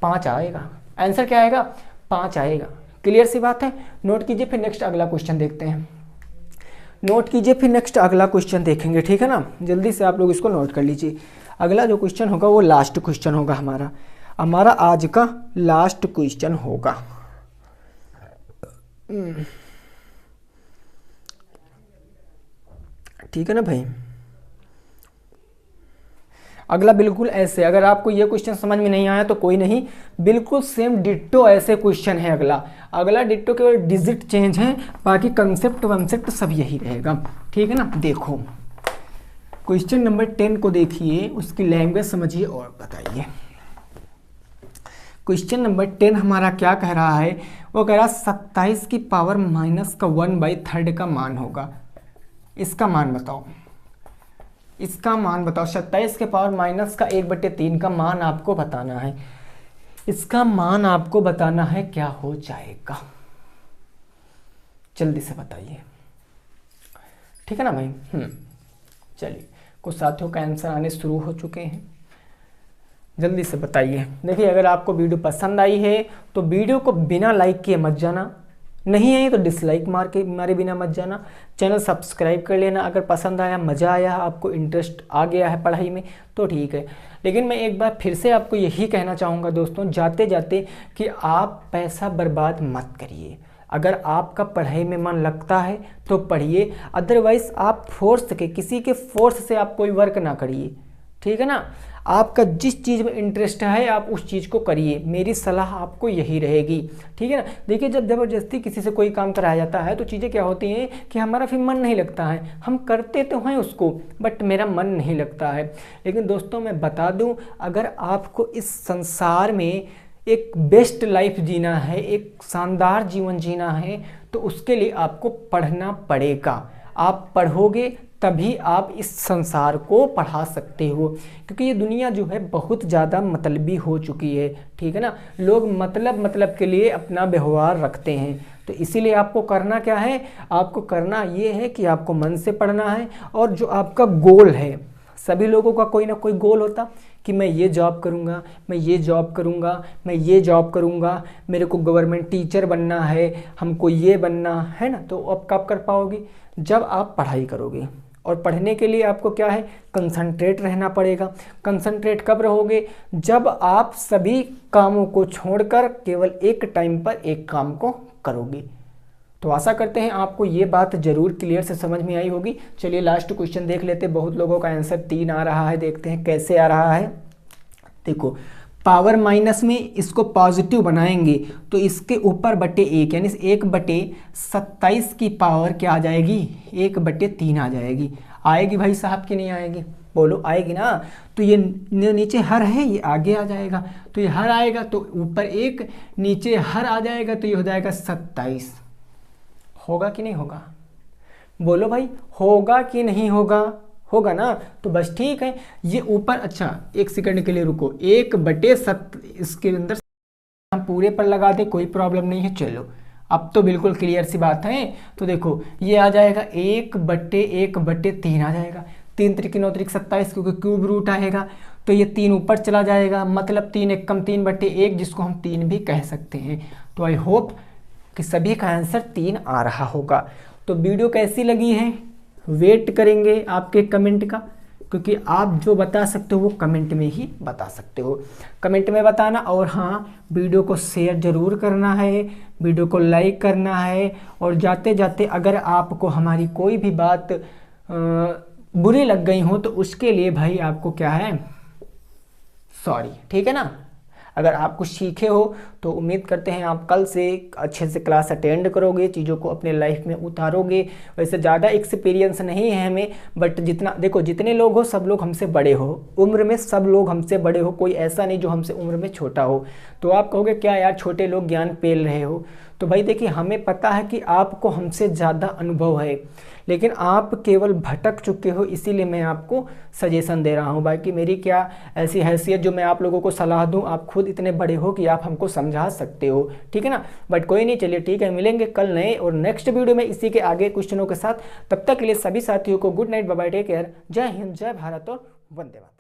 5 आएगा। आंसर क्या आएगा? 5 आएगा। क्लियर सी बात है। नोट कीजिए, फिर नेक्स्ट अगला क्वेश्चन देखते हैं। नोट कीजिए, फिर नेक्स्ट अगला क्वेश्चन देखेंगे, ठीक है ना। जल्दी से आप लोग इसको नोट कर लीजिए। अगला जो क्वेश्चन होगा वो लास्ट क्वेश्चन होगा, हमारा आज का लास्ट क्वेश्चन होगा। ठीक है ना भाई। अगला बिल्कुल ऐसे, अगर आपको ये क्वेश्चन समझ में नहीं आया तो कोई नहीं, बिल्कुल सेम डिट्टो ऐसे क्वेश्चन है अगला डिट्टो, केवल डिजिट चेंज है, बाकी कंसेप्ट वंसेप्ट सब यही रहेगा। ठीक है ना। देखो क्वेश्चन नंबर 10 को देखिए, उसकी लैंग्वेज समझिए और बताइए। क्वेश्चन नंबर 10 हमारा क्या कह रहा है, वो कह रहा 27 की पावर माइनस का 1/3 का मान होगा। इसका मान बताओ, इसका मान बताओ। 27 के पावर माइनस का 1/3 का मान आपको बताना है। इसका मान आपको बताना है क्या हो जाएगा, जल्दी से बताइए, ठीक है ना भाई। चलिए, कुछ साथियों का आंसर आने शुरू हो चुके हैं, जल्दी से बताइए। देखिए, अगर आपको वीडियो पसंद आई है तो वीडियो को बिना लाइक किए मत जाना, नहीं आई तो डिसलाइक मारे बिना मत जाना। चैनल सब्सक्राइब कर लेना। अगर पसंद आया, मज़ा आया, आपको इंटरेस्ट आ गया है पढ़ाई में तो ठीक है। लेकिन मैं एक बार फिर से आपको यही कहना चाहूँगा दोस्तों, जाते जाते, कि आप पैसा बर्बाद मत करिए। अगर आपका पढ़ाई में मन लगता है तो पढ़िए, अदरवाइज़ आप किसी के फोर्स से आप कोई वर्क ना करिए, ठीक है ना। आपका जिस चीज़ में इंटरेस्ट है आप उस चीज़ को करिए, मेरी सलाह आपको यही रहेगी, ठीक है ना। देखिए, जब ज़बरदस्ती किसी से कोई काम कराया जाता है तो चीज़ें क्या होती हैं कि हमारा फिर मन नहीं लगता है। हम करते तो हैं उसको, बट मेरा मन नहीं लगता है। लेकिन दोस्तों, मैं बता दूं, अगर आपको इस संसार में एक बेस्ट लाइफ जीना है, एक शानदार जीवन जीना है, तो उसके लिए आपको पढ़ना पड़ेगा। आप पढ़ोगे तभी आप इस संसार को पढ़ा सकते हो, क्योंकि ये दुनिया जो है बहुत ज़्यादा मतलबी हो चुकी है, ठीक है ना। लोग मतलब के लिए अपना व्यवहार रखते हैं। तो इसीलिए आपको करना क्या है, आपको करना ये है कि आपको मन से पढ़ना है। और जो आपका गोल है, सभी लोगों का कोई ना कोई गोल होता कि मैं ये जॉब करूँगा, मैं ये जॉब करूँगा, मैं ये जॉब करूँगा, मेरे को गवर्नमेंट टीचर बनना है, हमको ये बनना है ना। तो अब कब कर पाओगे, जब आप पढ़ाई करोगे। और पढ़ने के लिए आपको क्या है, कंसंट्रेट रहना पड़ेगा। कंसंट्रेट कब रहोगे, जब आप सभी कामों को छोड़कर केवल एक टाइम पर एक काम को करोगे। तो आशा करते हैं आपको ये बात जरूर क्लियर से समझ में आई होगी। चलिए लास्ट क्वेश्चन देख लेते हैं। बहुत लोगों का आंसर 3 आ रहा है, देखते हैं कैसे आ रहा है। देखो, पावर माइनस में इसको पॉजिटिव बनाएंगे तो इसके ऊपर बटे 1, यानी 1/27 की पावर क्या आ जाएगी, 1/3 आ जाएगी। आएगी भाई साहब कि नहीं आएगी, बोलो, आएगी ना। तो ये नीचे हर है, ये आगे आ जाएगा, तो ये हर आएगा तो ऊपर 1, नीचे हर आ जाएगा, तो ये हो जाएगा 27। होगा कि नहीं होगा, बोलो भाई, होगा कि नहीं होगा, होगा ना। तो बस ठीक है, ये ऊपर, अच्छा 1 सेकंड के लिए रुको, 1/7 इसके अंदर हम पूरे पर लगा दे, कोई प्रॉब्लम नहीं है। चलो, अब तो बिल्कुल क्लियर सी बात है। तो देखो, ये आ जाएगा 1/1/3 आ जाएगा। 3 त्रिक 9 त्रिक 27, क्योंकि क्यूब रूट आएगा तो ये 3 ऊपर चला जाएगा, मतलब 3 1 कम 3/1, जिसको हम 3 भी कह सकते हैं। तो आई होप कि सभी का आंसर 3 आ रहा होगा। तो वीडियो कैसी लगी है, वेट करेंगे आपके कमेंट का, क्योंकि आप जो बता सकते हो वो कमेंट में ही बता सकते हो, कमेंट में बताना। और हाँ, वीडियो को शेयर ज़रूर करना है, वीडियो को लाइक करना है। और जाते जाते अगर आपको हमारी कोई भी बात बुरी लग गई हो तो उसके लिए भाई आपको क्या है, सॉरी, ठीक है ना। अगर आप कुछ सीखे हो तो उम्मीद करते हैं आप कल से अच्छे से क्लास अटेंड करोगे, चीज़ों को अपने लाइफ में उतारोगे। वैसे ज़्यादा एक्सपीरियंस नहीं है हमें, बट जितना, देखो, जितने लोग हो सब लोग हमसे बड़े हो, उम्र में सब लोग हमसे बड़े हो, कोई ऐसा नहीं जो हमसे उम्र में छोटा हो। तो आप कहोगे क्या यार, छोटे लोग ज्ञान पेल रहे हो। तो भाई देखिए, हमें पता है कि आपको हमसे ज़्यादा अनुभव है, लेकिन आप केवल भटक चुके हो, इसीलिए मैं आपको सजेशन दे रहा हूँ। बाकी मेरी क्या ऐसी हैसियत जो मैं आप लोगों को सलाह दूँ, आप खुद इतने बड़े हो कि आप हमको समझा सकते हो, ठीक है ना। बट कोई नहीं, चलिए ठीक है, मिलेंगे कल नए और नेक्स्ट वीडियो में इसी के आगे क्वेश्चनों के साथ। तब तक के लिए सभी साथियों को good night, bye bye, take care, Jai Hind, जय भारत और वंदे मातरम।